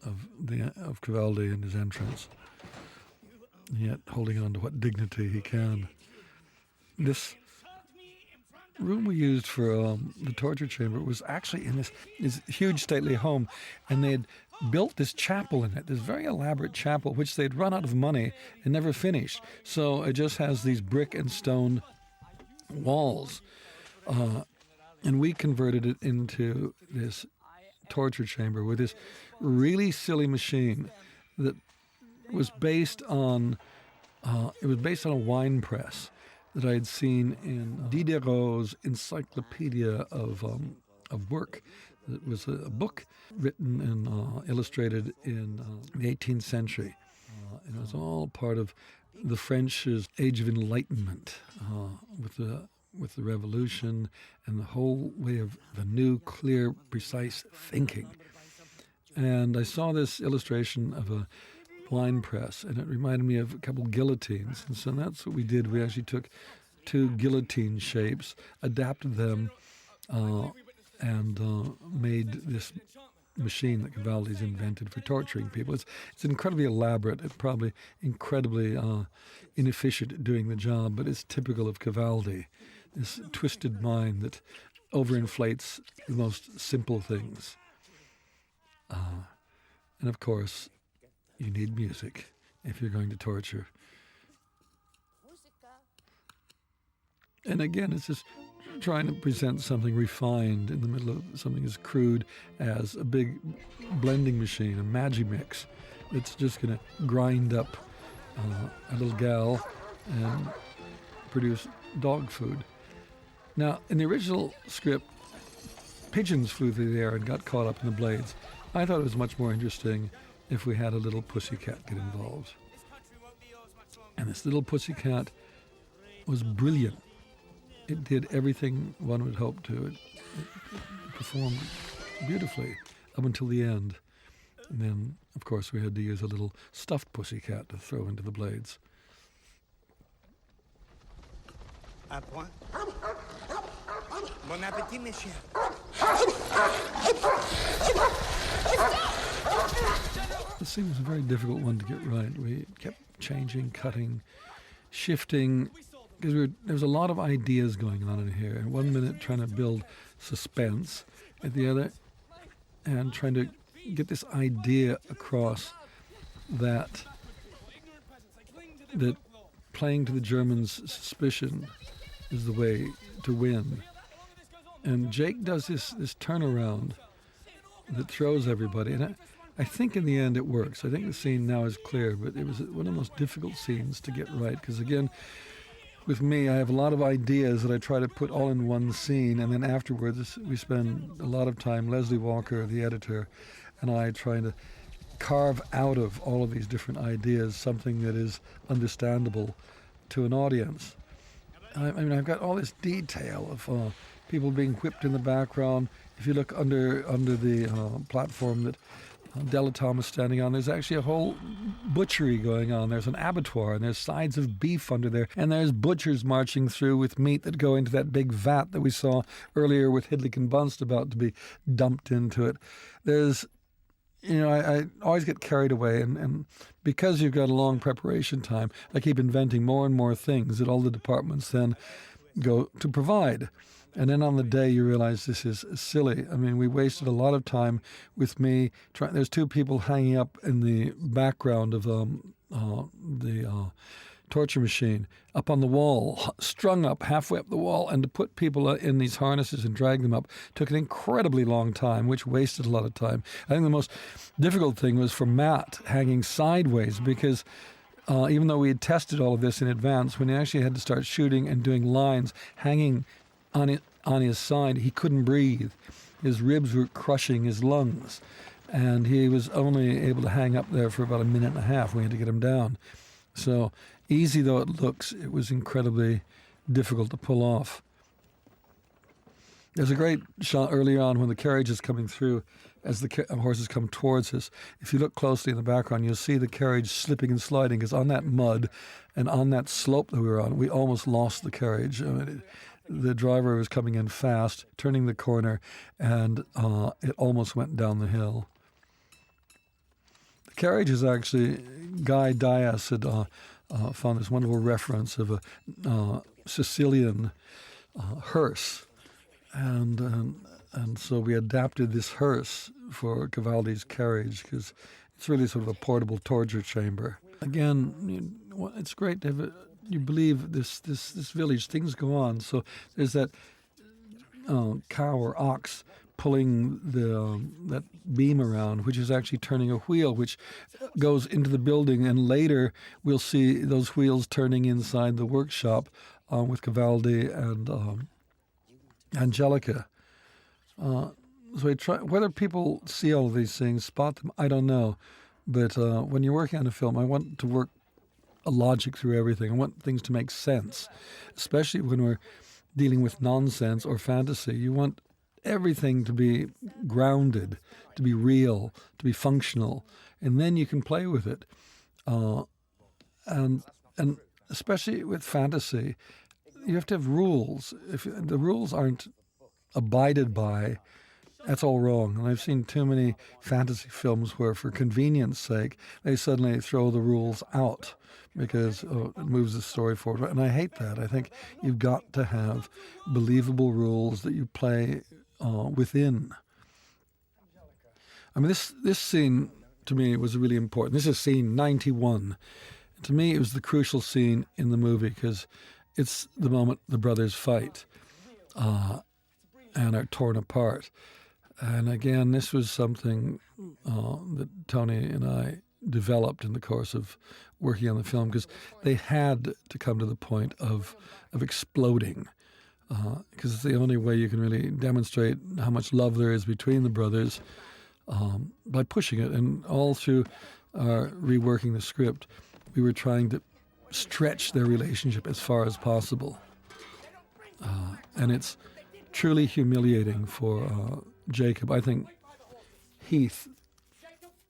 of Cavaldi and his entrance, yet holding on to what dignity he can. This room we used for the torture chamber was actually in this huge stately home, and they had built this chapel in it, this very elaborate chapel, which they'd run out of money and never finished. So it just has these brick and stone walls. And we converted it into this torture chamber with this really silly machine that was based on a wine press that I had seen in Diderot's Encyclopedia of Work. It was a book written and illustrated in the 18th century. And it was all part of the French's Age of Enlightenment with the Revolution and the whole way of the new, clear, precise thinking. And I saw this illustration of a wine press, and it reminded me of a couple guillotines. And so that's what we did. We actually took 2 guillotine shapes, adapted them, and made this machine that Cavaldi's invented for torturing people. It's incredibly elaborate. It's probably incredibly inefficient at doing the job, but it's typical of Cavaldi, this twisted mind that overinflates the most simple things. And of course, you need music if you're going to torture. And again, it's just trying to present something refined in the middle of something as crude as a big blending machine, a Magimix, that's just going to grind up a little gal and produce dog food. Now, in the original script, pigeons flew through the air and got caught up in the blades. I thought it was much more interesting if we had a little pussycat get involved. And this little pussycat was brilliant. It did everything one would hope to. It performed beautifully up until the end. And then, of course, we had to use a little stuffed pussycat to throw into the blades. Un point. Bon appétit, mes chiens. This scene was a very difficult one to get right. We kept changing, cutting, shifting, because there was a lot of ideas going on in here. And 1 minute trying to build suspense, at the other, and trying to get this idea across that playing to the Germans' suspicion is the way to win. And Jake does this turnaround that throws everybody. And I think in the end it works. I think the scene now is clear, but it was one of the most difficult scenes to get right. Because again, with me, I have a lot of ideas that I try to put all in one scene. And then afterwards, we spend a lot of time, Leslie Walker, the editor, and I trying to carve out of all of these different ideas something that is understandable to an audience. I mean, I've got all this detail of people being whipped in the background. If you look under the platform that Delatombe is standing on. There's actually a whole butchery going on. There's an abattoir, and there's sides of beef under there, and there's butchers marching through with meat that go into that big vat that we saw earlier with Hidlik and Bunst about to be dumped into it. There's, I always get carried away, and because you've got a long preparation time, I keep inventing more and more things that all the departments then go to provide. And then on the day, you realize this is silly. I mean, we wasted a lot of time with me. There's two people hanging up in the background of the torture machine, up on the wall, strung up halfway up the wall. And to put people in these harnesses and drag them up took an incredibly long time, which wasted a lot of time. I think the most difficult thing was for Matt hanging sideways, because even though we had tested all of this in advance, when he actually had to start shooting and doing lines, hanging on his side, he couldn't breathe. His ribs were crushing his lungs, and he was only able to hang up there for about a minute and a half. We had to get him down. So easy though it looks, it was incredibly difficult to pull off. There's a great shot earlier on when the carriage is coming through as the horses come towards us. If you look closely in the background, you'll see the carriage slipping and sliding, because on that mud and on that slope that we were on, we almost lost the carriage. The driver was coming in fast, turning the corner, and it almost went down the hill. The carriage is actually, Guy Dias had found this wonderful reference of a Sicilian hearse, and so we adapted this hearse for Cavaldi's carriage, because it's really sort of a portable torture chamber. Again, it's great to have you believe this village, things go on. So there's that cow or ox pulling that beam around, which is actually turning a wheel, which goes into the building. And later we'll see those wheels turning inside the workshop with Cavaldi and Angelica. So we try, whether people see all of these things, spot them, I don't know. But when you're working on a film, I want to work a logic through everything. I want things to make sense, especially when we're dealing with nonsense or fantasy. You want everything to be grounded, to be real, to be functional, and then you can play with it. And especially with fantasy, you have to have rules. If the rules aren't abided by, that's all wrong. And I've seen too many fantasy films where, for convenience sake, they suddenly throw the rules out because it moves the story forward. And I hate that. I think you've got to have believable rules that you play within. I mean, this scene, to me, was really important. This is scene 91. To me, it was the crucial scene in the movie because it's the moment the brothers fight and are torn apart. And again, this was something that Tony and I developed in the course of working on the film, because they had to come to the point of exploding, because it's the only way you can really demonstrate how much love there is between the brothers, by pushing it. And all through our reworking the script, we were trying to stretch their relationship as far as possible. And it's truly humiliating for Jacob. I think Heath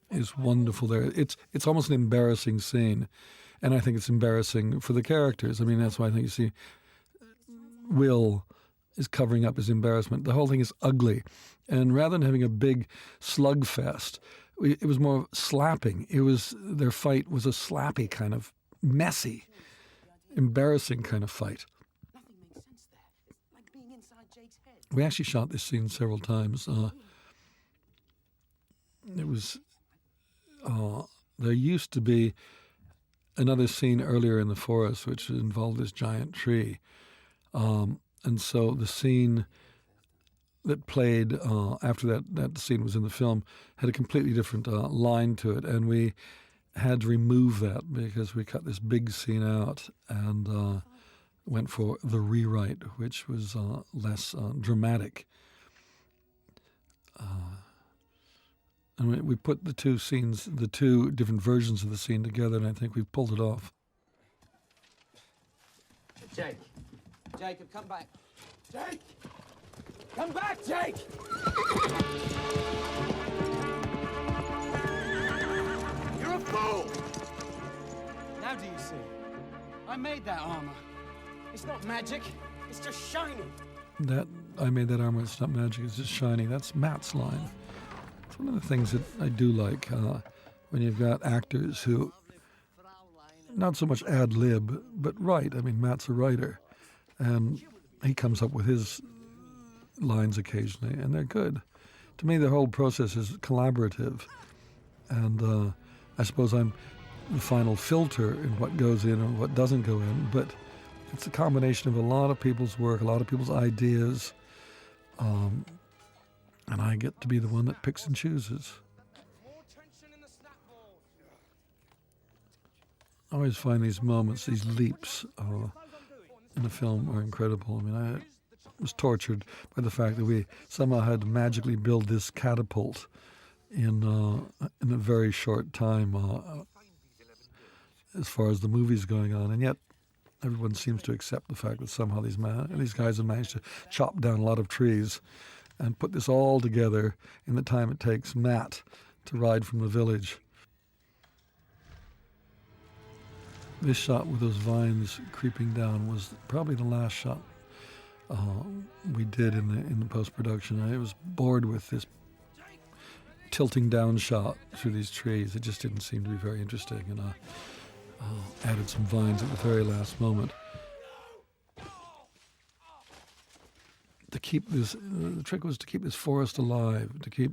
is wonderful there. It's almost an embarrassing scene, and I think it's embarrassing for the characters. I mean, that's why I think you see Will is covering up his embarrassment. The whole thing is ugly, and rather than having a big slugfest, it was more slapping. Their fight was a slappy kind of messy, embarrassing kind of fight. We actually shot this scene several times. There used to be another scene earlier in the forest which involved this giant tree. And so the scene that played after that scene was in the film had a completely different line to it. And we had to remove that because we cut this big scene out and went for the rewrite, which was less dramatic. And we put the two scenes, the two different versions of the scene together, and I think we've pulled it off. Jake. Jacob, come back. Jake! Come back, Jake! do you see? I made that armor. It's not magic, it's just shiny. That I made that armor, it's not magic, it's just shiny. That's Matt's line. It's one of the things that I do like when you've got actors who, not so much ad lib, but write. I mean, Matt's a writer, and he comes up with his lines occasionally, and they're good. To me, the whole process is collaborative, and I suppose I'm the final filter in what goes in and what doesn't go in, but it's a combination of a lot of people's work, a lot of people's ideas, and I get to be the one that picks and chooses. I always find these moments, these leaps in a film are incredible. I mean, I was tortured by the fact that we somehow had to magically build this catapult in a very short time as far as the movie's going on, and yet everyone seems to accept the fact that somehow these guys have managed to chop down a lot of trees and put this all together in the time it takes Matt to ride from the village. This shot with those vines creeping down was probably the last shot we did in the post-production. I was bored with this tilting down shot through these trees. It just didn't seem to be very interesting, and I added some vines at the very last moment. To keep this, the trick was to keep this forest alive, to keep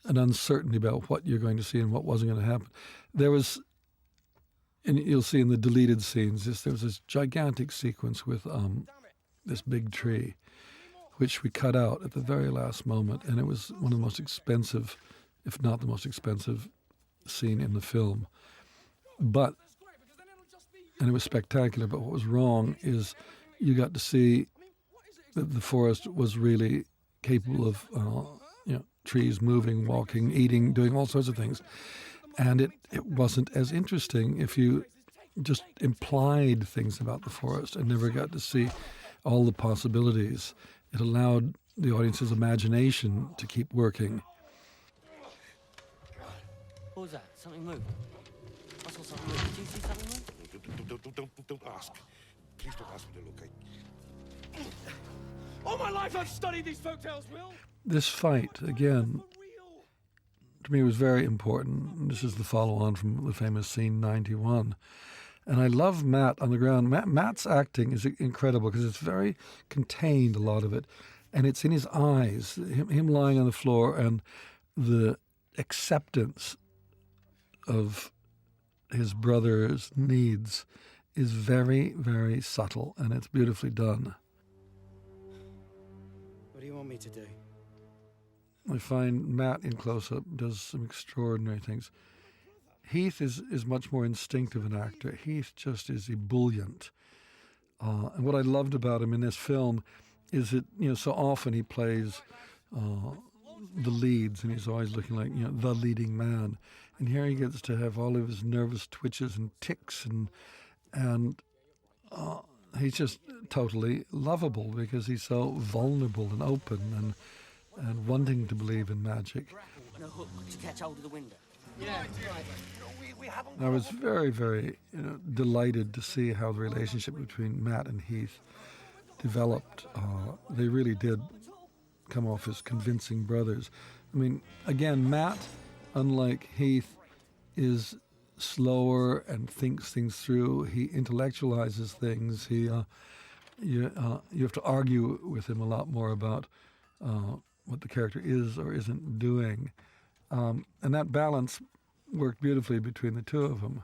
an uncertainty about what you're going to see and what wasn't going to happen. There was, and you'll see in the deleted scenes, there was this gigantic sequence with this big tree, which we cut out at the very last moment, and it was one of the most expensive, if not the most expensive, scene in the film. And it was spectacular, but what was wrong is you got to see that the forest was really capable of trees moving, walking, eating, doing all sorts of things. And it wasn't as interesting if you just implied things about the forest and never got to see all the possibilities. It allowed the audience's imagination to keep working. What was that? Something moved. I saw something move. Did you see something move? Don't ask. Please don't ask me to look. All my life I've studied these folktales, Will. This fight, again, to me was very important. This is the follow-on from the famous scene 91. And I love Matt on the ground. Matt's acting is incredible because it's very contained, a lot of it. And it's in his eyes, him lying on the floor, and the acceptance of his brother's needs is very, very subtle, and it's beautifully done. What do you want me to do? I find Matt in close-up does some extraordinary things. Heath is much more instinctive an actor. Heath just is ebullient. And what I loved about him in this film is that, so often he plays the leads, and he's always looking like, the leading man. And here he gets to have all of his nervous twitches and tics, and he's just totally lovable because he's so vulnerable and open and wanting to believe in magic. And a hook to catch hold of the window. Yeah, I was very, very delighted to see how the relationship between Matt and Heath developed. They really did come off as convincing brothers. I mean, again, Matt, unlike Heath, is slower and thinks things through. He intellectualizes things. You have to argue with him a lot more about what the character is or isn't doing. And that balance worked beautifully between the two of them.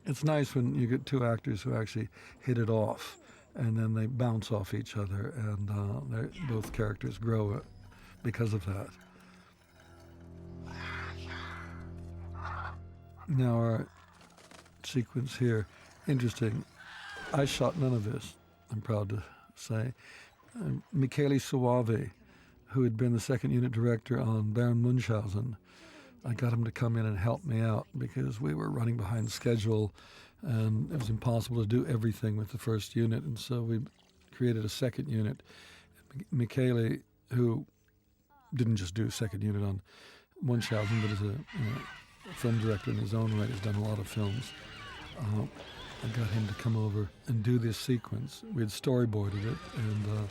It's nice when you get two actors who actually hit it off, and then they bounce off each other, and both characters grow because of that. Now our sequence here, interesting. I shot none of this, I'm proud to say. Michele Soave, who had been the second unit director on Baron Munchausen, I got him to come in and help me out because we were running behind schedule and it was impossible to do everything with the first unit, and so we created a second unit. Michele, who didn't just do second unit on Munchausen, but is a film director in his own right, has done a lot of films. I got him to come over and do this sequence. We had storyboarded it, and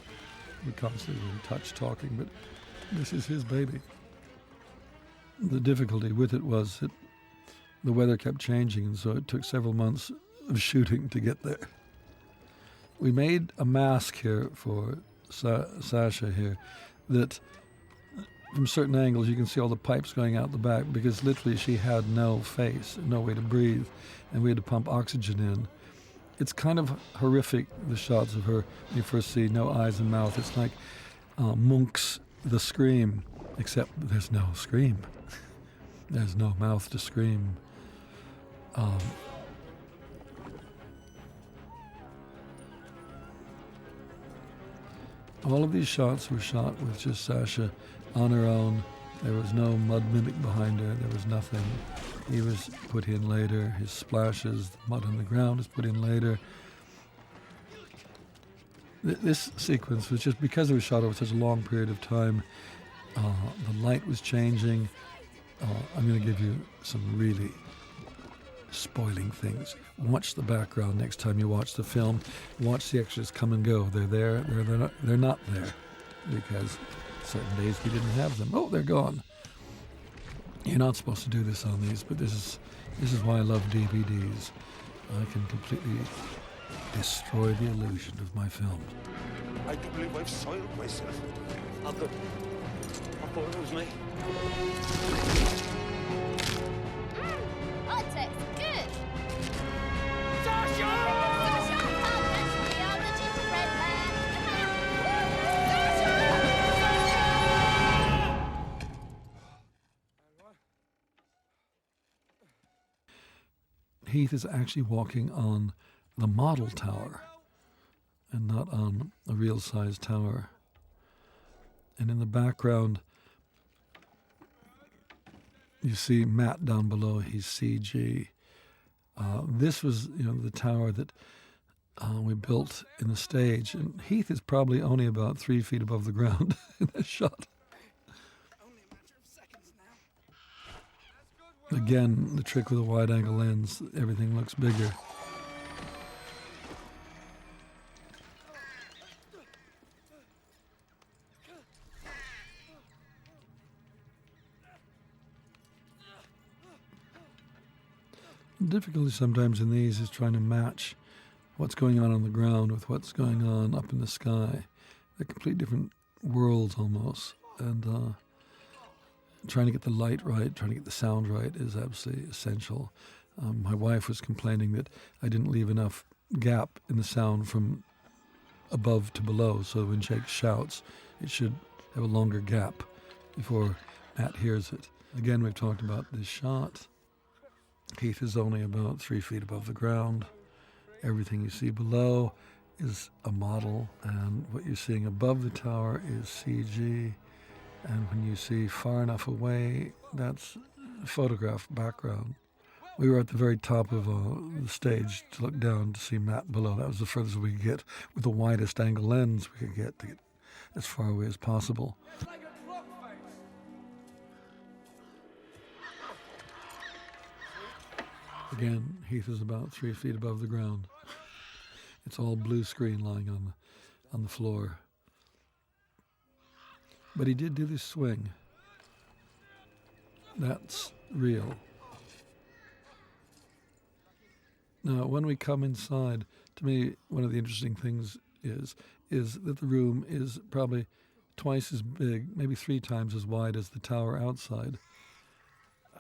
we constantly were in touch talking, but this is his baby. The difficulty with it was that the weather kept changing, and so it took several months of shooting to get there. We made a mask here for Sasha here that from certain angles you can see all the pipes going out the back, because literally she had no face, no way to breathe, and we had to pump oxygen in. It's kind of horrific, the shots of her when you first see no eyes and mouth. It's like Munch's The Scream, except there's no scream. There's no mouth to scream. All of these shots were shot with just Sasha on her own. There was no mud mimic behind her. There was nothing. He was put in later. His splashes, the mud on the ground is put in later. This sequence was just because it was shot over such a long period of time. The light was changing. I'm going to give you some really spoiling things. Watch the background next time you watch the film. Watch the extras come and go. They're there, they're not there, because certain days we didn't have them. Oh, they're gone. You're not supposed to do this on these, but this is why I love DVDs. I can completely destroy the illusion of my film. I do believe I've soiled myself. How good. I thought it was me. Oh, it tastes good. Sasha! Sasha, come catch me on the gingerbread man. Heath is actually walking on the model tower and not on a real-size tower. And in the background, you see Matt down below. He's CG. This was, the tower that we built in the stage. And Heath is probably only about 3 feet above the ground in this shot. Again, the trick with a wide-angle lens, everything looks bigger. The difficulty sometimes in these is trying to match what's going on the ground with what's going on up in the sky. They're complete different worlds almost, and trying to get the light right, trying to get the sound right is absolutely essential. My wife was complaining that I didn't leave enough gap in the sound from above to below, so when Jake shouts, it should have a longer gap before Matt hears it. Again, we've talked about this shot. Heath is only about 3 feet above the ground. Everything you see below is a model, and what you're seeing above the tower is CG. And when you see far enough away, that's a photograph background. We were at the very top of the stage to look down to see Matt below. That was the furthest we could get with the widest angle lens we could get to get as far away as possible. Again, Heath is about 3 feet above the ground. It's all blue screen lying on the floor. But he did do this swing. That's real. Now, when we come inside, to me, one of the interesting things is that the room is probably twice as big, maybe 3 times as wide as the tower outside.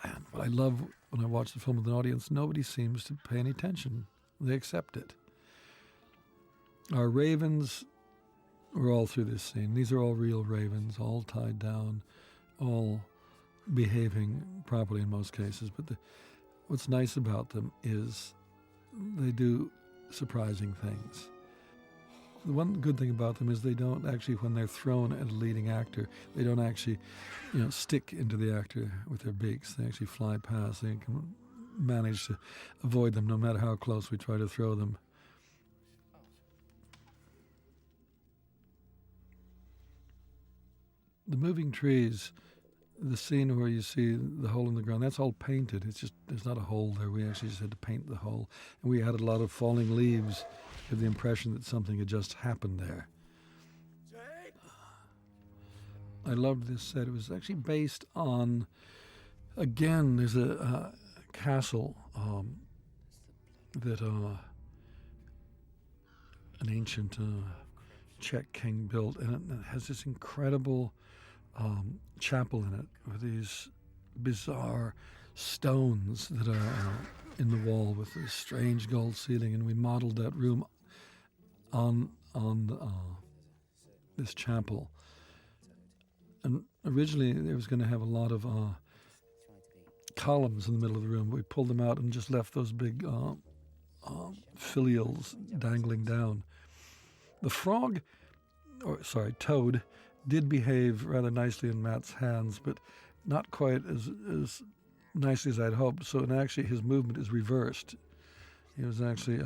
And what I love when I watch the film with an audience, nobody seems to pay any attention. They accept it. Our ravens were all through this scene. These are all real ravens, all tied down, all behaving properly in most cases. But what's nice about them is they do surprising things. The one good thing about them is they don't actually, when they're thrown at a leading actor, they don't actually, stick into the actor with their beaks. They actually fly past. They can manage to avoid them no matter how close we try to throw them. The moving trees the scene where you see the hole in the ground, that's all painted. It's just, there's not a hole there. We actually just had to paint the hole. And we added a lot of falling leaves to give the impression that something had just happened there. I loved this set. It was actually based on, again, there's a castle that an ancient Czech king built, and it has this incredible chapel in it with these bizarre stones that are in the wall with this strange gold ceiling, and we modeled that room on this chapel. And originally it was going to have a lot of columns in the middle of the room, but we pulled them out and just left those big filials dangling down. The toad, did behave rather nicely in Matt's hands, but not quite as nicely as I'd hoped. So, and actually his movement is reversed. He was actually,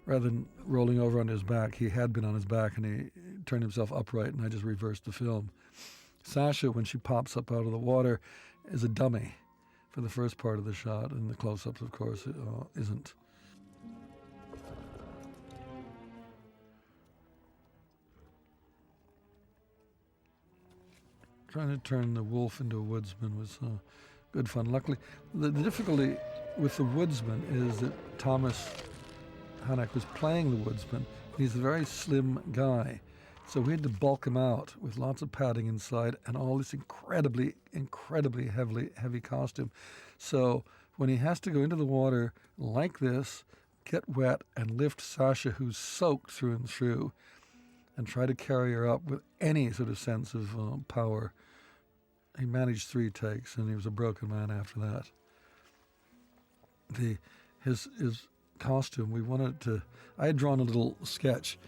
rather than rolling over on his back, he had been on his back and he turned himself upright, and I just reversed the film. Sasha, when she pops up out of the water, is a dummy for the first part of the shot, and the close-ups, of course, isn't. Trying to turn the wolf into a woodsman was good fun. Luckily, the difficulty with the woodsman is that Thomas Hanek was playing the woodsman. He's a very slim guy, so we had to bulk him out with lots of padding inside and all this incredibly heavy costume. So when he has to go into the water like this, get wet, and lift Sasha, who's soaked through and through, and try to carry her up with any sort of sense of power. He managed 3 takes, and he was a broken man after that. His costume, we wanted to... I had drawn a little sketch,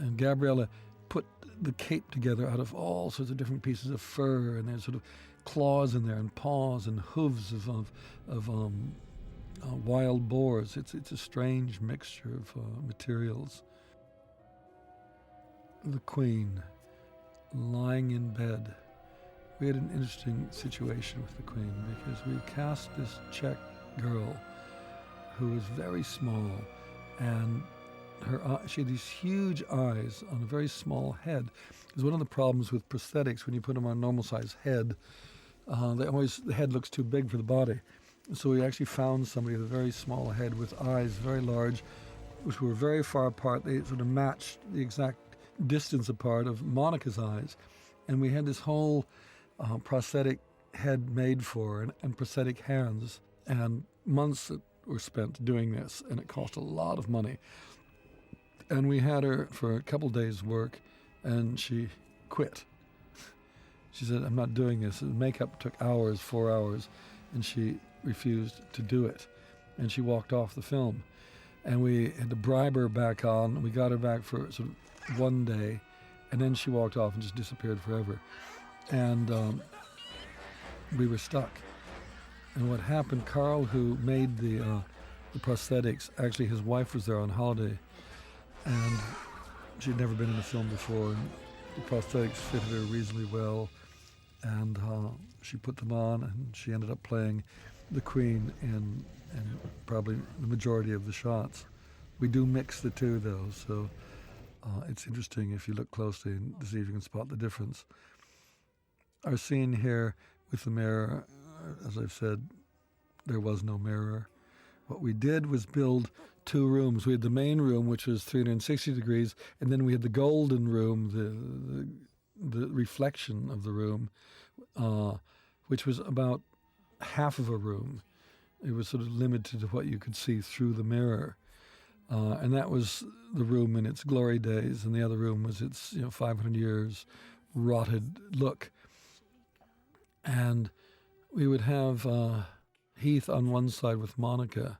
and Gabriella put the cape together out of all sorts of different pieces of fur, and there's sort of claws in there, and paws, and hooves of wild boars. It's a strange mixture of materials. The Queen, lying in bed. We had an interesting situation with the Queen because we cast this Czech girl who was very small, and she had these huge eyes on a very small head. It's one of the problems with prosthetics when you put them on a normal-sized head. The head looks too big for the body. So we actually found somebody with a very small head with eyes very large, which were very far apart. They sort of matched the exact distance apart of Monica's eyes. And we had this whole prosthetic head made for her, and prosthetic hands, and months that were spent doing this, and it cost a lot of money. And we had her for a couple days' work, and she quit. She said, "I'm not doing this." The makeup took hours, 4 hours, and she refused to do it. And she walked off the film. And we had to bribe her back on. We got her back for sort of 1 day, and then she walked off and just disappeared forever. And we were stuck. And what happened, Carl, who made the prosthetics, actually his wife was there on holiday, and she'd never been in a film before, and the prosthetics fitted her reasonably well, and she put them on, and she ended up playing the Queen in probably the majority of the shots. We do mix the two, though, so it's interesting if you look closely and to see if you can spot the difference. Our scene here with the mirror, as I've said, there was no mirror. What we did was build 2 rooms. We had the main room, which was 360 degrees, and then we had the golden room, the reflection of the room, which was about half of a room. It was sort of limited to what you could see through the mirror. And that was the room in its glory days, and the other room was its 500 years rotted look. And we would have Heath on one side with Monica,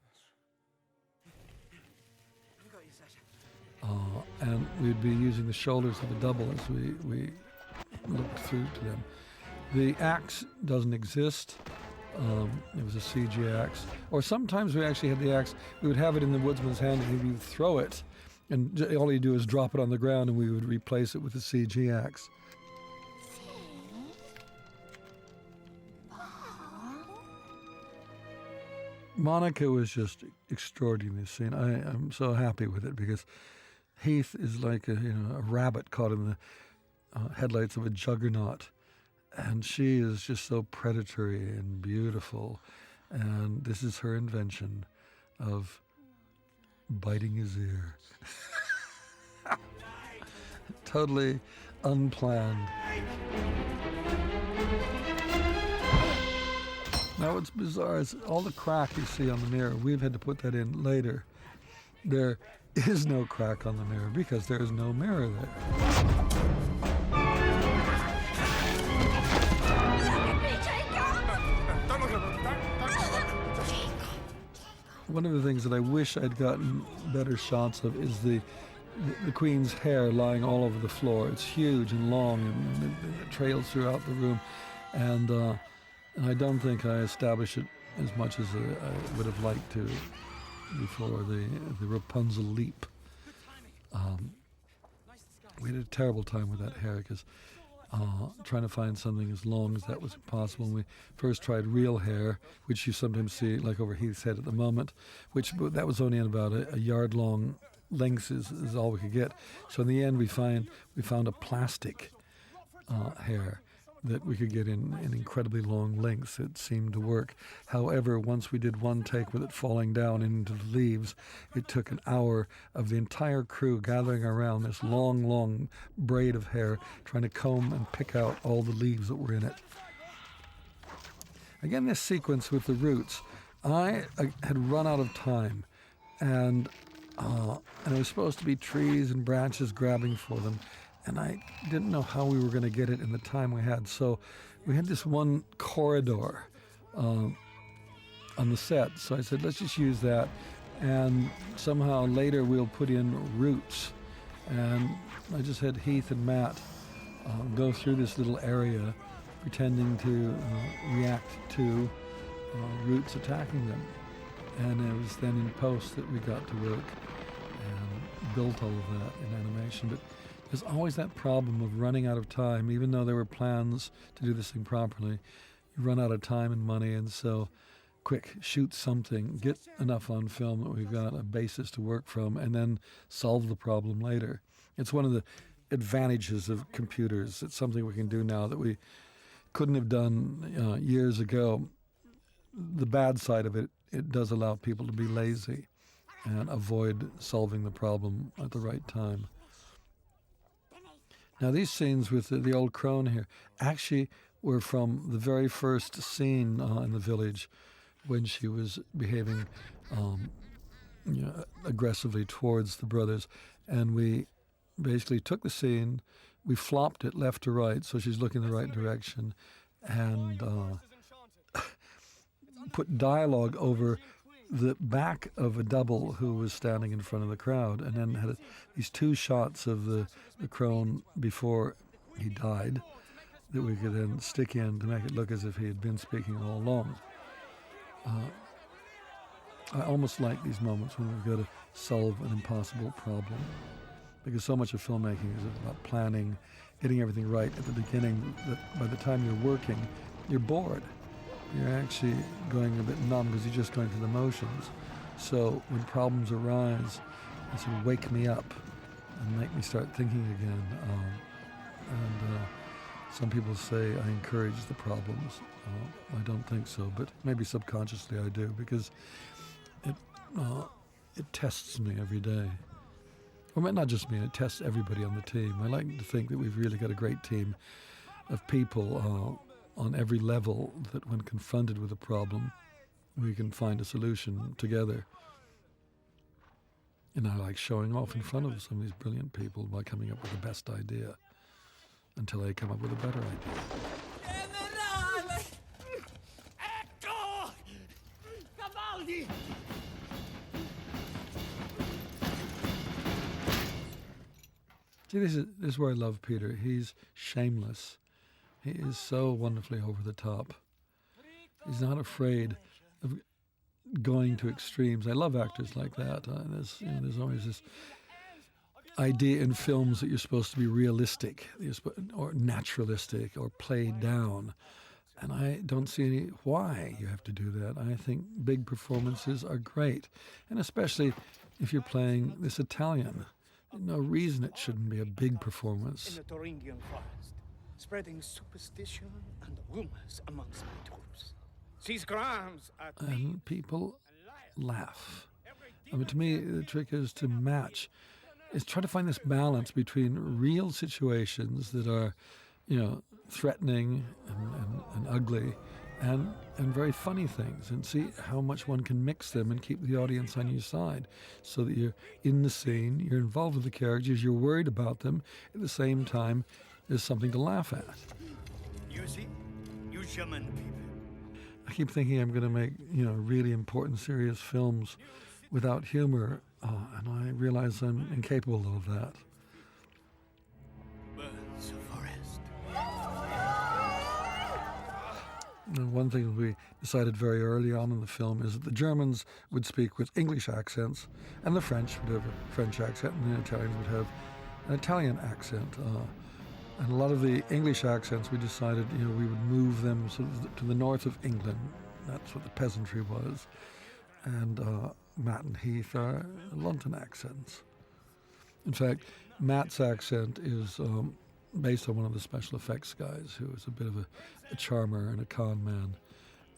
and we'd be using the shoulders of the double as we looked through to them. The axe doesn't exist. It was a CG axe. Or sometimes we actually had the axe, we would have it in the woodsman's hand and he would throw it, and all he'd do is drop it on the ground and we would replace it with a CG axe. Monica was just extraordinary in this scene. I'm so happy with it because Heath is like a rabbit caught in the headlights of a juggernaut, and she is just so predatory and beautiful. And this is her invention of biting his ear. Totally unplanned. Now what's bizarre is all the crack you see on the mirror, we've had to put that in later. There is no crack on the mirror because there is no mirror there. One of the things that I wish I'd gotten better shots of is the Queen's hair lying all over the floor. It's huge and long, and it trails throughout the room. And I don't think I established it as much as I would have liked to before the Rapunzel leap. We had a terrible time with that hair because trying to find something as long as that was possible. And we first tried real hair, which you sometimes see like over Heath's head at the moment, that was only in about a yard long lengths is all we could get. So in the end we found a plastic hair that we could get in incredibly long lengths. It seemed to work. However, once we did one take with it falling down into the leaves, it took an hour of the entire crew gathering around this long, long braid of hair, trying to comb and pick out all the leaves that were in it. Again, this sequence with the roots, I had run out of time, and it was supposed to be trees and branches grabbing for them, and I didn't know how we were going to get it in the time we had. So we had this one corridor on the set. So I said, let's just use that. And somehow later we'll put in roots. And I just had Heath and Matt go through this little area pretending to react to roots attacking them. And it was then in post that we got to work and built all of that in animation. But there's always that problem of running out of time. Even though there were plans to do this thing properly, you run out of time and money, and so quick, shoot something, get enough on film that we've got a basis to work from, and then solve the problem later. It's one of the advantages of computers. It's something we can do now that we couldn't have done years ago. The bad side of it, it does allow people to be lazy and avoid solving the problem at the right time. Now, these scenes with the old crone here actually were from the very first scene in the village when she was behaving aggressively towards the brothers. And we basically took the scene, we flopped it left to right, so she's looking the right direction, and put dialogue over the back of a double who was standing in front of the crowd, and then had these two shots of the crone before he died that we could then stick in to make it look as if he had been speaking all along. I almost like these moments when we've got to solve an impossible problem, because so much of filmmaking is about planning, getting everything right at the beginning, that by the time you're working, you're bored. You're actually going a bit numb because you're just going through the motions. So when problems arise, they sort of wake me up and make me start thinking again. Some people say I encourage the problems. I don't think so, but maybe subconsciously I do, because it tests me every day. Well, not just me, it tests everybody on the team. I like to think that we've really got a great team of people on every level, that when confronted with a problem, we can find a solution together. And I like showing off in front of some of these brilliant people by coming up with the best idea until they come up with a better idea. Ecco! Cavaldi! See, this is where I love Peter. He's shameless. He is so wonderfully over the top. He's not afraid of going to extremes. I love actors like that. There's always this idea in films that you're supposed to be realistic, or naturalistic, or played down. And I don't see any why you have to do that. I think big performances are great, and especially if you're playing this Italian. No reason it shouldn't be a big performance. In the Thuringian forest, spreading superstition and rumors amongst my troops. These crimes are And people laugh. I mean, to me, the trick is to try to find this balance between real situations that are, threatening and ugly, and very funny things, and see how much one can mix them and keep the audience on your side, so that you're in the scene, you're involved with the characters, you're worried about them, at the same time there's something to laugh at. You see, you German people. I keep thinking I'm going to make, really important, serious films without humor, and I realize I'm incapable of that. Burns the forest. And one thing we decided very early on in the film is that the Germans would speak with English accents, and the French would have a French accent, and the Italians would have an Italian accent. And a lot of the English accents, we decided, we would move them sort of to the north of England. That's what the peasantry was. And Matt and Heath are London accents. In fact, Matt's accent is based on one of the special effects guys who is a bit of a charmer and a con man.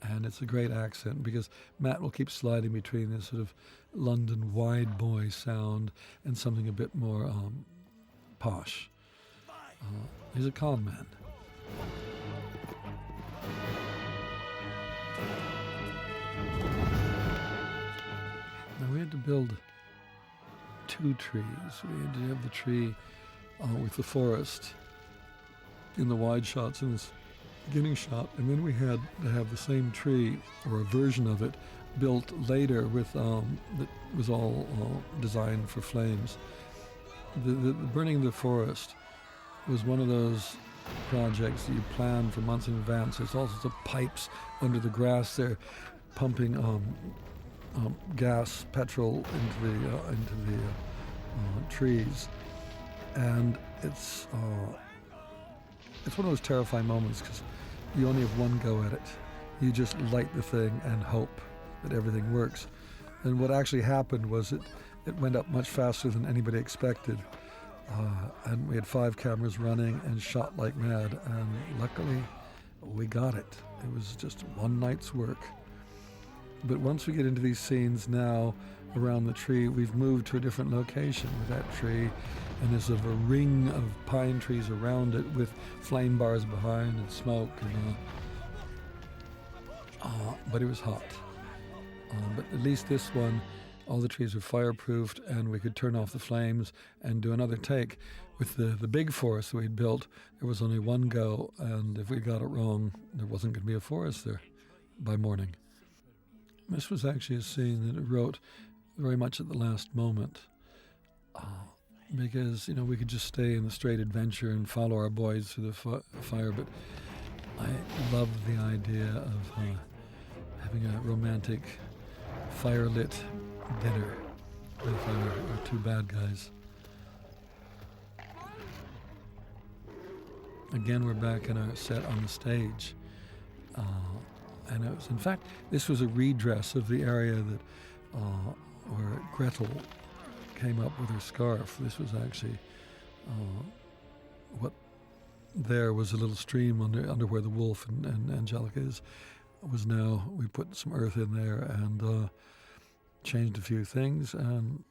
And it's a great accent because Matt will keep sliding between this sort of London wide boy sound and something a bit more posh. He's a con man. Now we had to build 2 trees. We had to have the tree with the forest in the wide shots in this beginning shot, and then we had to have the same tree, or a version of it, built later with that was all designed for flames. The burning the forest was one of those projects that you plan for months in advance. There's all sorts of pipes under the grass there, pumping gas, petrol into the trees, and it's one of those terrifying moments because you only have one go at it. You just light the thing and hope that everything works. And what actually happened was it went up much faster than anybody expected. And we had 5 cameras running and shot like mad, and luckily we got it. It was just one night's work. But once we get into these scenes now around the tree, we've moved to a different location with that tree, and there's sort of a ring of pine trees around it with flame bars behind and smoke, and but it was hot. But at least this one, all the trees were fireproofed, and we could turn off the flames and do another take. With the big forest we'd built, there was only one go, and if we got it wrong, there wasn't going to be a forest there by morning. This was actually a scene that I wrote very much at the last moment, because we could just stay in the straight adventure and follow our boys through the fire, but I love the idea of having a romantic fire-lit dinner with our 2 bad guys. Again, we're back in our set on the stage. And it was, in fact, this was a redress of the area that where Gretel came up with her scarf. This was actually what there was a little stream under where the wolf and Angelica is. Was now, we put some earth in there and changed a few things, and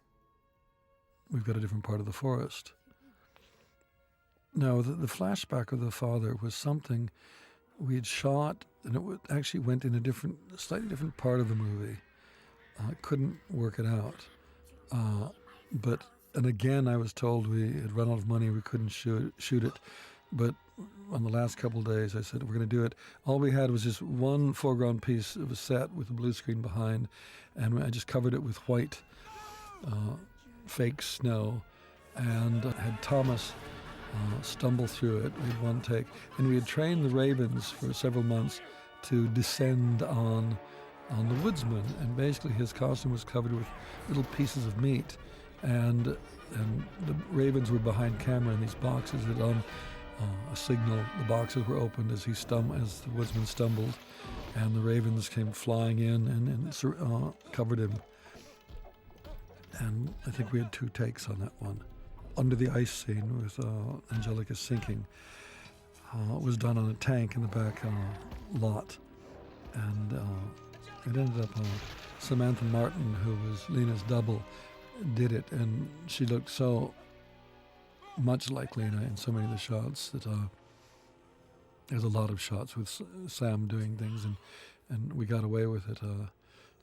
we've got a different part of the forest. Now, the flashback of the father was something we had shot, and it actually went in a slightly different part of the movie. Couldn't work it out. And again, I was told we had run out of money, we couldn't shoot it. But on the last couple of days, I said, we're going to do it. All we had was just one foreground piece of a set with a blue screen behind, and I just covered it with white fake snow, and had Thomas stumble through it. We had one take, and we had trained the ravens for several months to descend on the woodsman, and basically his costume was covered with little pieces of meat, and the ravens were behind camera in these boxes that on a signal. The boxes were opened as as the woodsman stumbled, and the ravens came flying in and covered him. And I think we had 2 takes on that one. Under the ice scene with Angelica sinking was done on a tank in the back lot, and it ended up Samantha Martin, who was Lena's double, did it, and she looked so much like Lena in so many of the shots that there's a lot of shots with Sam doing things, and we got away with it,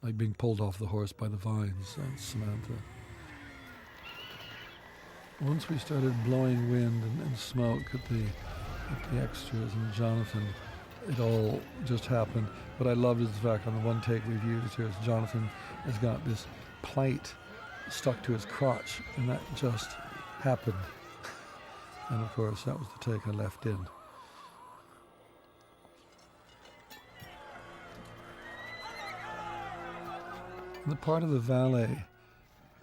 like being pulled off the horse by the vines, Samantha. Once we started blowing wind and smoke at the extras and Jonathan, it all just happened. What I loved is the fact on the one take we've used here is Jonathan has got this plate stuck to his crotch, and that just happened. And of course, that was the take I left in. And the part of the valet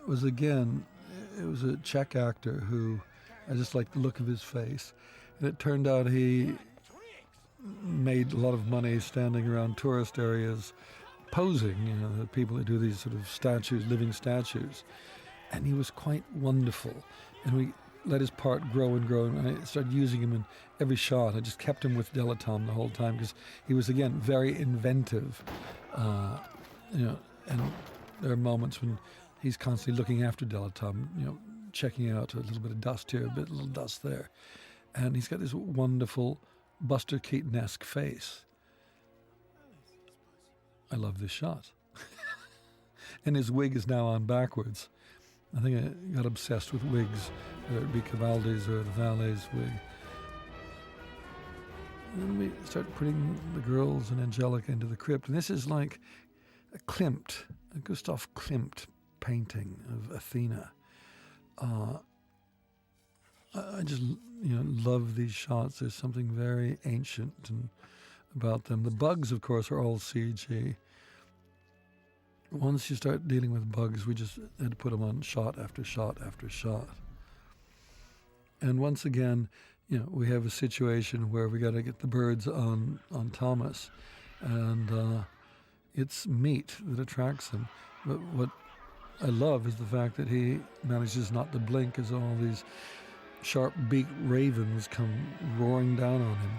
was, again, it was a Czech actor who I just liked the look of his face. And it turned out he made a lot of money standing around tourist areas posing, the people that do these sort of statues, living statues. And he was quite wonderful. And we let his part grow and grow, and I started using him in every shot. I just kept him with Delatombe the whole time because he was, again, very inventive. And there are moments when he's constantly looking after Delatombe, checking out a little bit of dust here, a little dust there. And he's got this wonderful Buster Keaton-esque face. I love this shot. And his wig is now on backwards. I think I got obsessed with wigs, whether it be Cavaldi's or the valet's wig. And then we start putting the girls and Angelica into the crypt. And this is like a Gustav Klimt painting of Athena. I just, love these shots. There's something very ancient about them. The bugs, of course, are all CG. Once you start dealing with bugs, we just had to put them on shot after shot after shot. And once again, we have a situation where we got to get the birds on Thomas, and it's meat that attracts him. But what I love is the fact that he manages not to blink as all these sharp-beaked ravens come roaring down on him.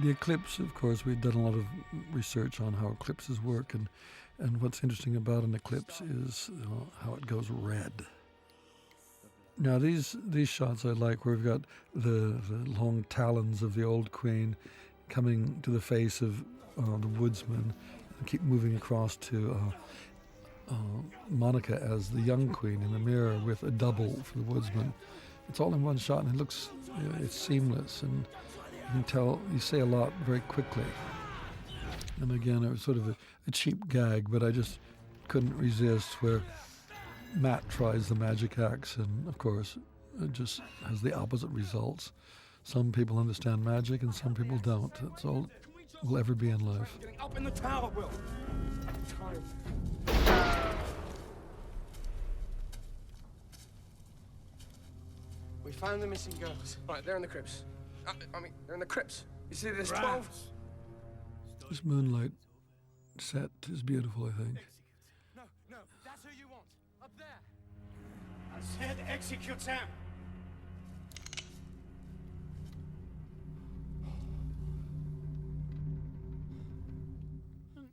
The eclipse, of course, we've done a lot of research on how eclipses work, and what's interesting about an eclipse is how it goes red. Now, these shots I like, where we've got the long talons of the old queen coming to the face of the woodsman, and keep moving across to Monica as the young queen in the mirror with a double for the woodsman. It's all in one shot, and it looks, it's seamless, and you can tell you say a lot very quickly. And again, it was sort of a cheap gag, but I just couldn't resist, where Matt tries the magic axe, and of course it just has the opposite results. Some people understand magic and some people don't. That's all will ever be in life. Getting up in the tower, Will. Time. We found the missing girls. Right, they're in the crypts. They're in the crypts. You see, there's 12. This moonlight set is beautiful, I think. No, that's who you want. Up there. I said execute Sam.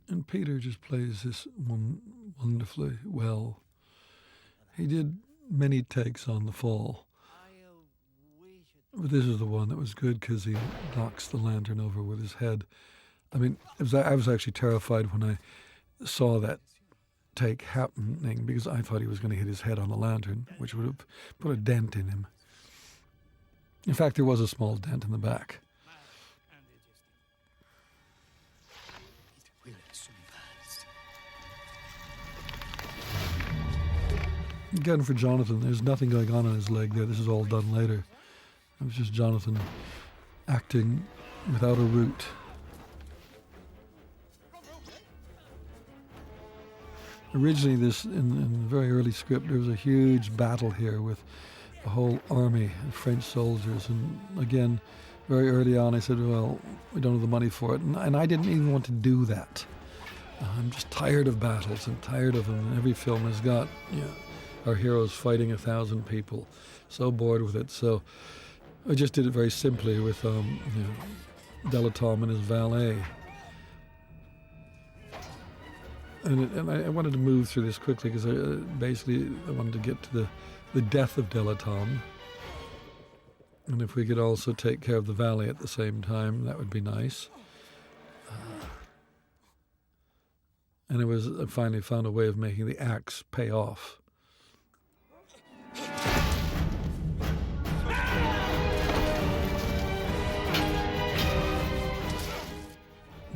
And Peter just plays this one wonderfully well. He did many takes on the fall. But this is the one that was good because he knocks the lantern over with his head. I mean, I was actually terrified when I saw that take happening, because I thought he was going to hit his head on the lantern, which would have put a dent in him. In fact, there was a small dent in the back. Again, for Jonathan, there's nothing going on his leg there. This is all done later. It was just Jonathan acting without a root. Originally, in the very early script, there was a huge battle here with a whole army of French soldiers. And again, very early on, I said, well, we don't have the money for it. And I didn't even want to do that. I'm just tired of battles. I'm tired of them. And every film has got our heroes fighting 1,000 people. So bored with it. So I just did it very simply with Delatombe and his valet. And I wanted to move through this quickly because I wanted to get to the death of Delatombe. And if we could also take care of the valet at the same time, that would be nice. And I finally found a way of making the axe pay off.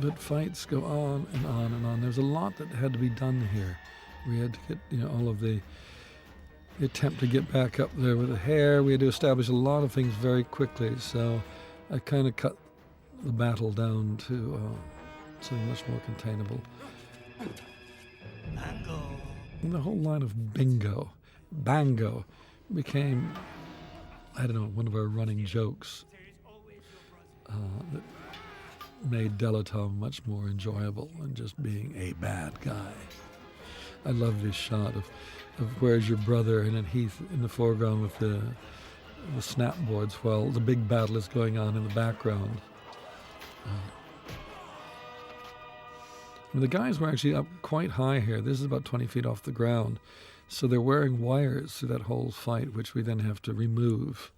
But fights go on and on and on. There's a lot that had to be done here. We had to get, all of the attempt to get back up there with the hair. We had to establish a lot of things very quickly. So I kind of cut the battle down to something much more containable. And the whole line of bango became, one of our running jokes that made Delatombe much more enjoyable than just being a bad guy. I love this shot of where's your brother, and then Heath in the foreground with the snapboards while the big battle is going on in the background. The guys were actually up quite high here. This is about 20 feet off the ground. So they're wearing wires through that whole fight, which we then have to remove.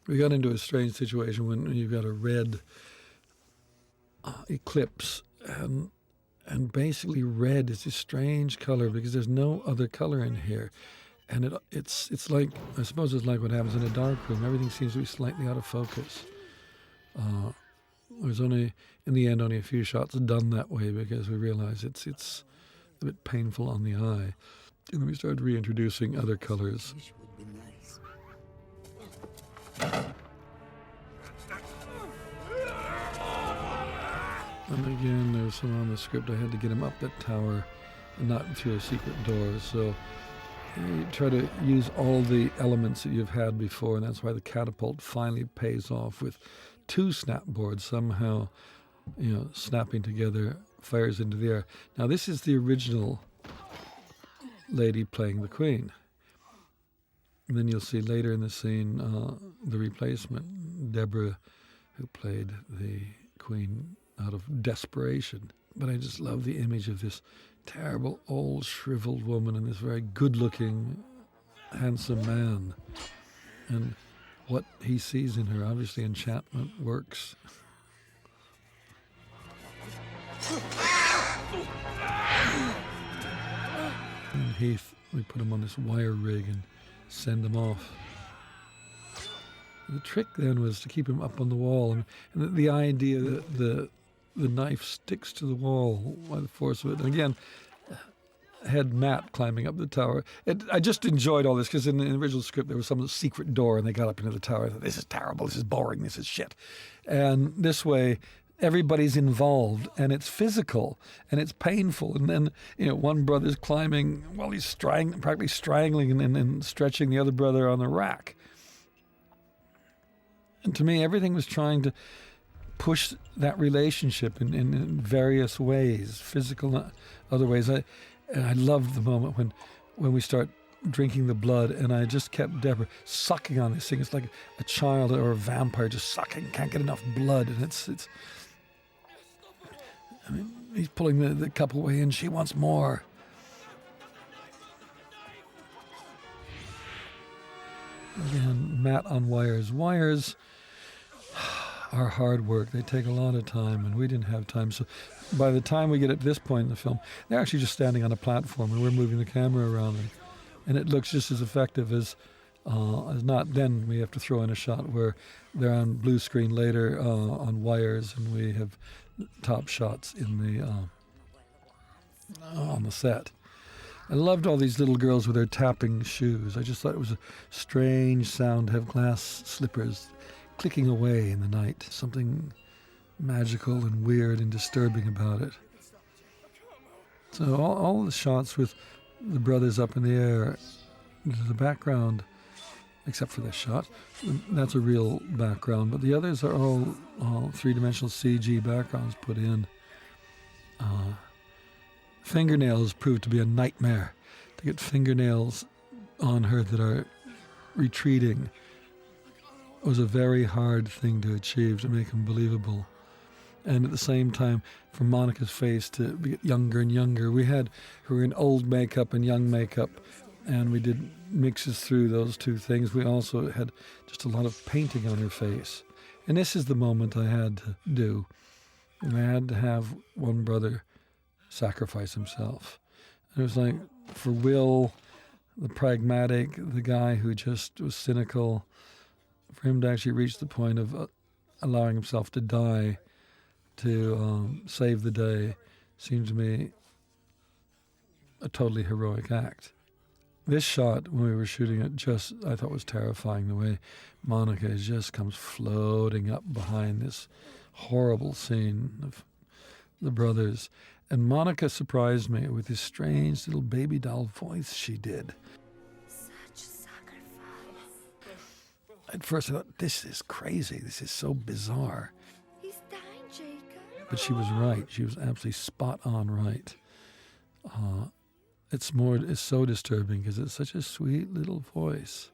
We got into a strange situation when you've got a red eclipse, and basically red is a strange color because there's no other color in here. And it's like, I suppose it's like what happens in a dark room. Everything seems to be slightly out of focus. There's only, in the end, only a few shots done that way because we realize it's a bit painful on the eye. And then we started reintroducing other colors. And again, there was someone on the script, I had to get him up that tower and not through a secret door. So you try to use all the elements that you've had before, and that's why the catapult finally pays off with 2 snapboards somehow, snapping together, fires into the air. Now this is the original lady playing the queen. And then you'll see later in the scene the replacement, Deborah, who played the queen out of desperation. But I just love the image of this terrible, old, shriveled woman and this very good-looking, handsome man. And what he sees in her, obviously enchantment works. And Heath, we put him on this wire rig and send him off. The trick then was to keep him up on the wall, and the idea that the knife sticks to the wall by the force of it. And again, I had Matt climbing up the tower. I just enjoyed all this because in the original script there was some secret door and they got up into the tower. I thought, this is terrible, this is boring, this is shit. And this way, everybody's involved, and it's physical, and it's painful. And then, one brother's climbing while he's practically strangling and stretching the other brother on the rack. And to me, everything was trying to push that relationship in various ways, physical and other ways. I loved the moment when we start drinking the blood, and I just kept Deborah sucking on this thing. It's like a child or a vampire just sucking, can't get enough blood, and it's I mean, he's pulling the cup away and she wants more. Again, Matt on wires. Wires are hard work. They take a lot of time, and we didn't have time. So by the time we get at this point in the film, they're actually just standing on a platform, and we're moving the camera around them. And it looks just as effective as not. Then we have to throw in a shot where they're on blue screen later on wires, and we have top shots in the on the set. I loved all these little girls with their tapping shoes. I just thought it was a strange sound to have glass slippers clicking away in the night. Something magical and weird and disturbing about it. So all the shots with the brothers up in the air, the background, except for this shot, that's a real background, but the others are all three-dimensional CG backgrounds put in. Fingernails proved to be a nightmare. To get fingernails on her that are retreating was a very hard thing to achieve, to make them believable. And at the same time, for Monica's face to get younger and younger, we had her in old makeup and young makeup, and we did mixes through those two things. We also had just a lot of painting on her face. And this is the moment I had to do. I had to have one brother sacrifice himself. And it was like, for Will, the pragmatic, the guy who just was cynical, for him to actually reach the point of allowing himself to die to save the day seemed to me a totally heroic act. This shot, when we were shooting it, just I thought was terrifying, the way Monica just comes floating up behind this horrible scene of the brothers. And Monica surprised me with this strange little baby doll voice she did. Such sacrifice. At first I thought, this is crazy. This is so bizarre. He's dying, Jacob. But she was right. She was absolutely spot on right. It's so disturbing because it's such a sweet little voice.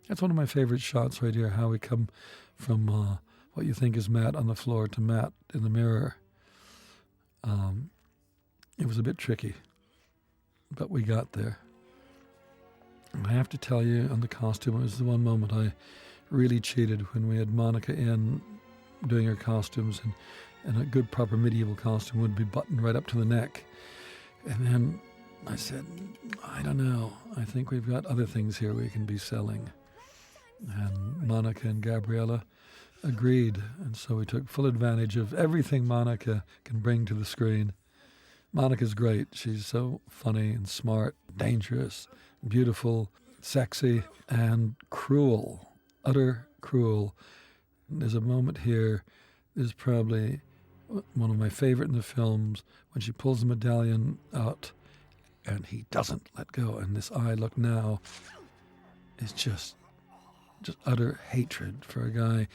That's one of my favorite shots right here, how we come from what you think is Matt on the floor to Matt in the mirror. It was a bit tricky, but we got there. And I have to tell you, on the costume, it was the one moment I really cheated when we had Monica in doing her costumes, and a good proper medieval costume would be buttoned right up to the neck. And then I said, I don't know, I think we've got other things here we can be selling. And Monica and Gabriella agreed, and so we took full advantage of everything Monica can bring to the screen. Monica's great. She's so funny and smart, dangerous, beautiful, sexy, and cruel, utter cruel. There's a moment here, there's probably one of my favorite in the films, when she pulls the medallion out and he doesn't let go, and this I Look Now is just utter hatred for a guy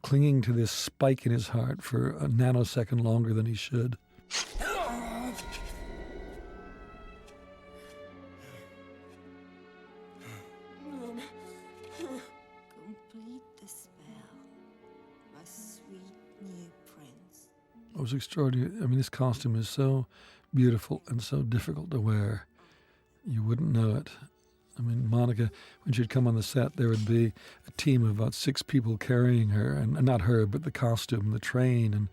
clinging to this spike in his heart for a nanosecond longer than he should. Complete the spell, my sweet new prince. It was extraordinary. I mean, this costume is so beautiful and so difficult to wear. You wouldn't know it. I mean, Monica, when she'd come on the set, there would be a team of about 6 people carrying her, and not her, but the costume, the train,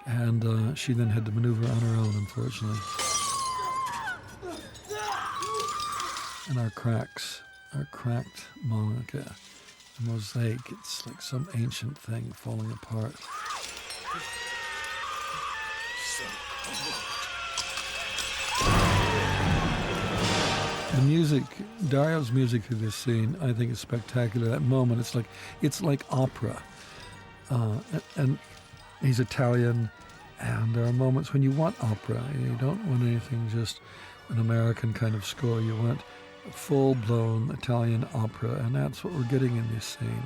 and she then had to maneuver on her own, unfortunately. And our cracked Monica, the mosaic, it's like some ancient thing falling apart. The music, Dario's music for this scene, I think is spectacular. That moment, it's like opera. And he's Italian, and there are moments when you want opera. You don't want anything just an American kind of score. You want a full-blown Italian opera, and that's what we're getting in this scene.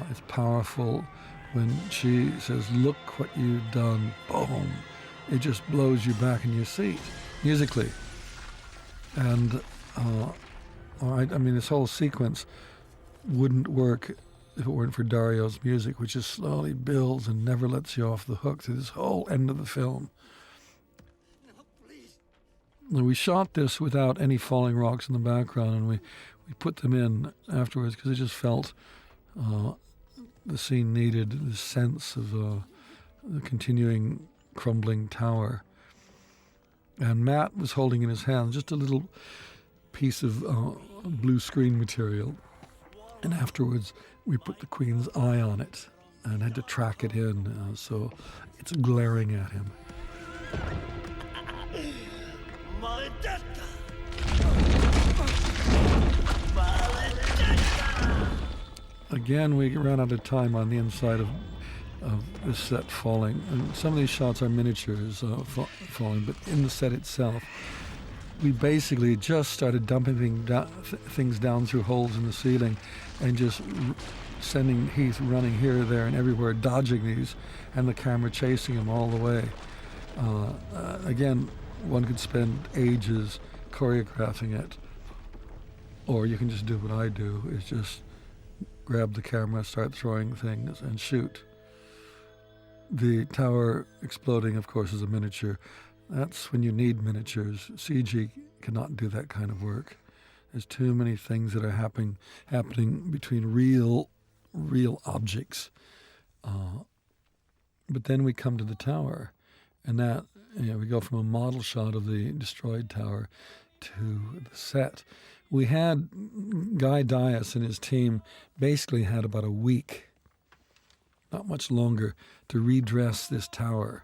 It's powerful when she says, "Look what you've done," boom. It just blows you back in your seat, musically. And I mean, this whole sequence wouldn't work if it weren't for Dario's music, which just slowly builds and never lets you off the hook through this whole end of the film. And we shot this without any falling rocks in the background, and we put them in afterwards because it just felt the scene needed this sense of the continuing crumbling tower. And Matt was holding in his hand just a little piece of blue screen material. And afterwards, we put the Queen's eye on it and had to track it in, so it's glaring at him. Again, we ran out of time on the inside of of the set falling. And some of these shots are miniatures falling, but in the set itself, we basically just started dumping things down through holes in the ceiling and just sending Heath running here, there, and everywhere, dodging these, and the camera chasing him all the way. Again, one could spend ages choreographing it, or you can just do what I do, is just grab the camera, start throwing things, and shoot. The tower exploding, of course, is a miniature. That's when you need miniatures. CG cannot do that kind of work. There's too many things that are happening between real objects. But then we come to the tower, and that, we go from a model shot of the destroyed tower to the set. We had Guy Dias and his team basically had about a week, not much longer, to redress this tower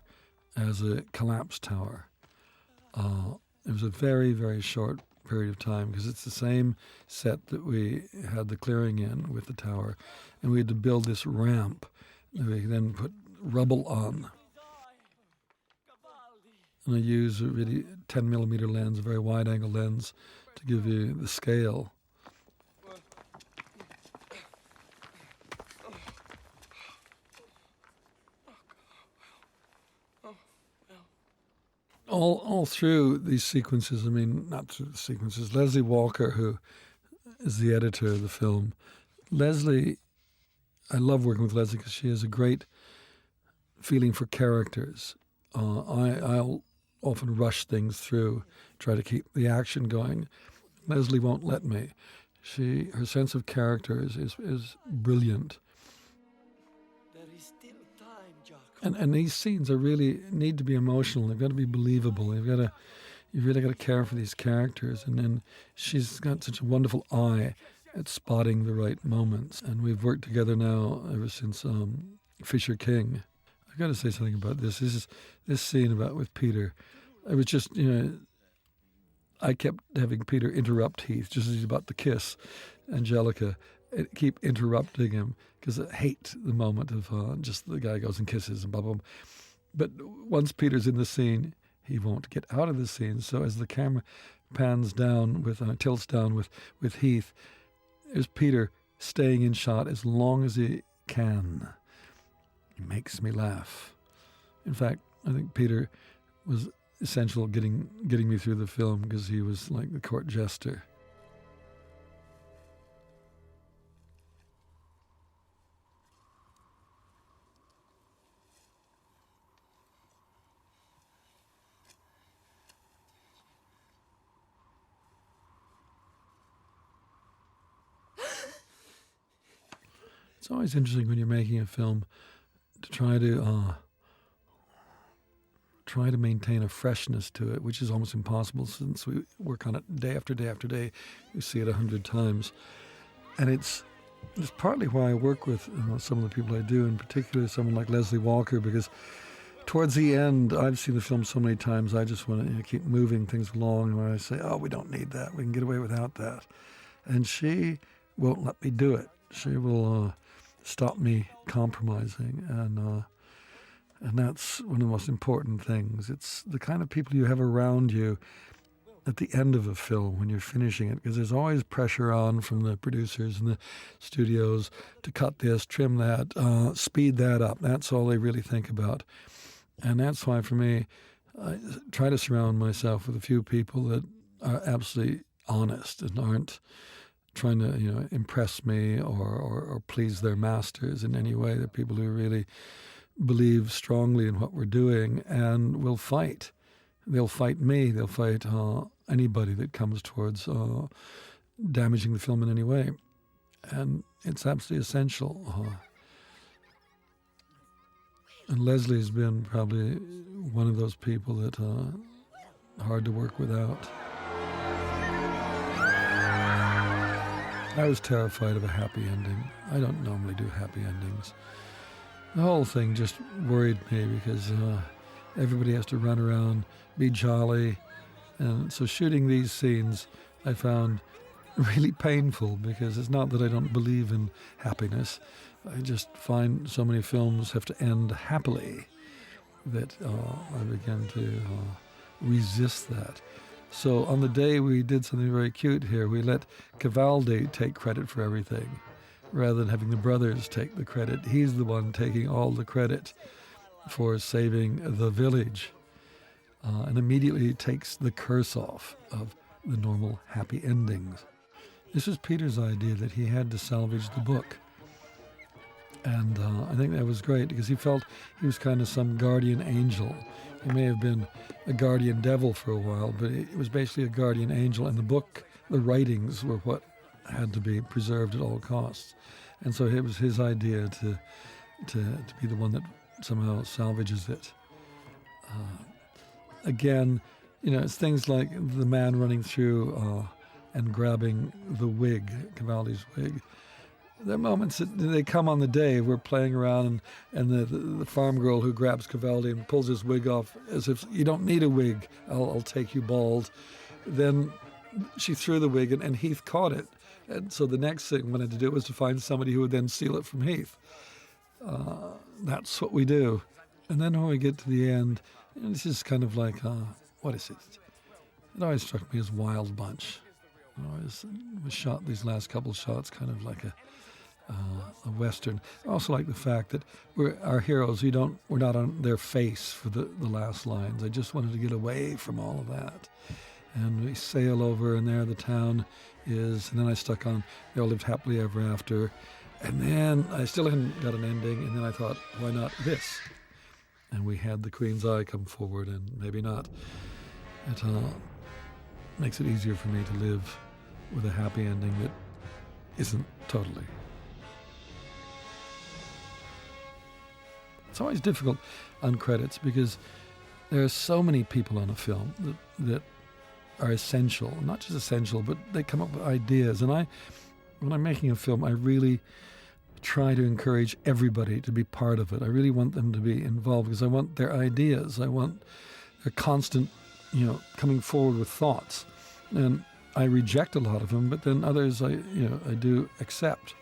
as a collapsed tower. It was a very, very short period of time because it's the same set that we had the clearing in with the tower, and we had to build this ramp that we then put rubble on. And I use a really 10mm lens, a very wide-angle lens, to give you the scale. All through these sequences, not through the sequences, Leslie Walker, who is the editor of the film, Leslie, I love working with Leslie because she has a great feeling for characters. I'll often rush things through, try to keep the action going. Leslie won't let me. Her sense of characters is brilliant. And these scenes really need to be emotional. They've got to be believable. You've really got to care for these characters. And then she's got such a wonderful eye at spotting the right moments. And we've worked together now ever since Fisher King. I've got to say something about this. This scene with Peter. It was just, I kept having Peter interrupt Heath just as he's about to kiss Angelica. Keep interrupting him because I hate the moment of just the guy goes and kisses and blah, blah, blah. But once Peter's in the scene, he won't get out of the scene. So as the camera pans down tilts down with Heath, there's Peter staying in shot as long as he can. He makes me laugh. In fact, I think Peter was essential getting me through the film because he was like the court jester. It's always interesting when you're making a film to try to maintain a freshness to it, which is almost impossible since we work on it day after day after day. You see it 100 times. And it's partly why I work with some of the people I do, in particular someone like Leslie Walker, because towards the end, I've seen the film so many times, I just want to keep moving things along, and I say, we don't need that. We can get away without that. And she won't let me do it. She will stop me compromising, and that's one of the most important things. It's the kind of people you have around you at the end of a film when you're finishing it, because there's always pressure on from the producers and the studios to cut this, trim that, speed that up. That's all they really think about. And that's why, for me, I try to surround myself with a few people that are absolutely honest and aren't trying to impress me or please their masters in any way. They're people who really believe strongly in what we're doing and will fight. They'll fight me. They'll fight anybody that comes towards damaging the film in any way. And it's absolutely essential. And Leslie's been probably one of those people that hard to work without. I was terrified of a happy ending. I don't normally do happy endings. The whole thing just worried me because everybody has to run around, be jolly. And so shooting these scenes I found really painful, because it's not that I don't believe in happiness. I just find so many films have to end happily that I begin to resist that. So on the day we did something very cute here, we let Cavaldi take credit for everything rather than having the brothers take the credit. He's the one taking all the credit for saving the village, and immediately takes the curse off of the normal happy endings. This was Peter's idea, that he had to salvage the book. And I think that was great because he felt he was kind of some guardian angel. He may have been a guardian devil for a while, but it was basically a guardian angel, and the book, the writings, were what had to be preserved at all costs. And so it was his idea to be the one that somehow salvages it. Again, it's things like the man running through and grabbing the wig, Cavaldi's wig. There are moments that they come on the day we're playing around, and the farm girl who grabs Cavaldi and pulls his wig off as if, you don't need a wig, I'll take you bald. Then she threw the wig and Heath caught it. And so the next thing we wanted to do was to find somebody who would then steal it from Heath. That's what we do. And then when we get to the end, this is kind of like, what is it? It always struck me as Wild Bunch. We shot these last couple shots kind of like a Western. I also like the fact that our heroes, we're not on their face for the last lines. I just wanted to get away from all of that. And we sail over, and there the town is, and then I stuck on They All Lived Happily Ever After. And then I still hadn't got an ending, and then I thought, why not this? And we had the Queen's Eye come forward, and maybe not. It makes it easier for me to live with a happy ending that isn't totally. It's always difficult on credits because there are so many people on a film that are essential. Not just essential, but they come up with ideas. And when I'm making a film, I really try to encourage everybody to be part of it. I really want them to be involved because I want their ideas. I want their constant, coming forward with thoughts. And I reject a lot of them, but then others I do accept.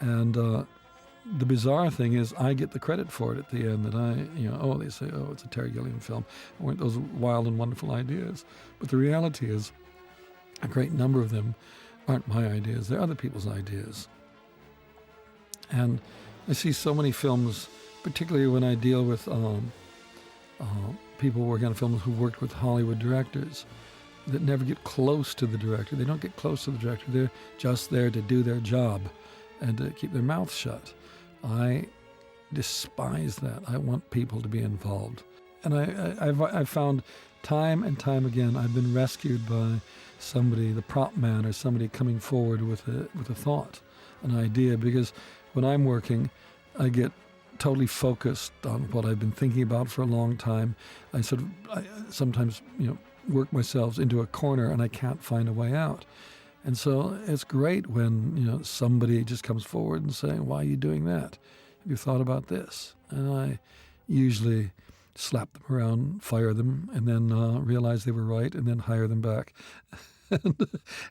And the bizarre thing is I get the credit for it at the end, that they say, it's a Terry Gilliam film. Weren't those wild and wonderful ideas? But the reality is a great number of them aren't my ideas. They're other people's ideas. And I see so many films, particularly when I deal with people working on films who worked with Hollywood directors, that never get close to the director. They don't get close to the director. They're just there to do their job and to keep their mouth shut. I despise that. I want people to be involved. And I've found time and time again, I've been rescued by somebody, the prop man or somebody coming forward with a thought, an idea, because when I'm working, I get totally focused on what I've been thinking about for a long time. I sometimes, work myself into a corner and I can't find a way out. And so it's great when, somebody just comes forward and saying, why are you doing that? Have you thought about this? And I usually slap them around, fire them, and then realize they were right, and then hire them back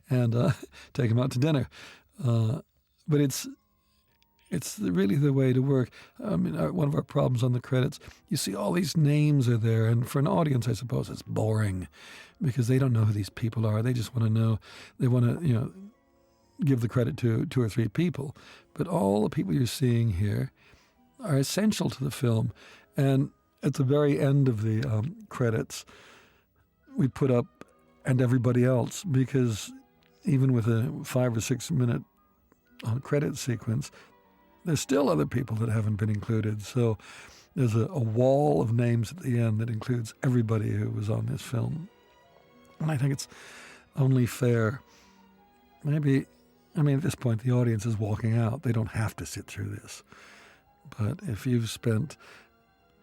and take them out to dinner. But it's really the way to work. I mean, one of our problems on the credits, you see all these names are there, and for an audience, I suppose it's boring because they don't know who these people are. They just want to know, they want to, give the credit to 2 or 3 people. But all the people you're seeing here are essential to the film. And at the very end of the credits, we put up "and everybody else," because even with a 5 or 6 minute credit sequence, there's still other people that haven't been included. So there's a wall of names at the end that includes everybody who was on this film. And I think it's only fair. Maybe, at this point, the audience is walking out. They don't have to sit through this. But if you've spent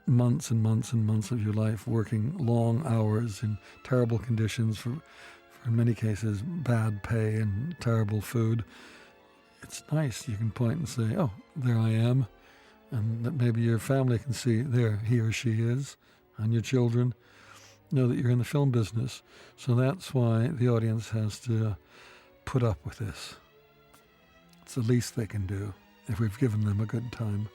months and months and months of your life working long hours in terrible conditions for in many cases, bad pay and terrible food, it's nice. You can point and say, oh, there I am. And that maybe your family can see, there he or she is, and your children know that you're in the film business. So that's why the audience has to put up with this. It's the least they can do. if we've given them a good time.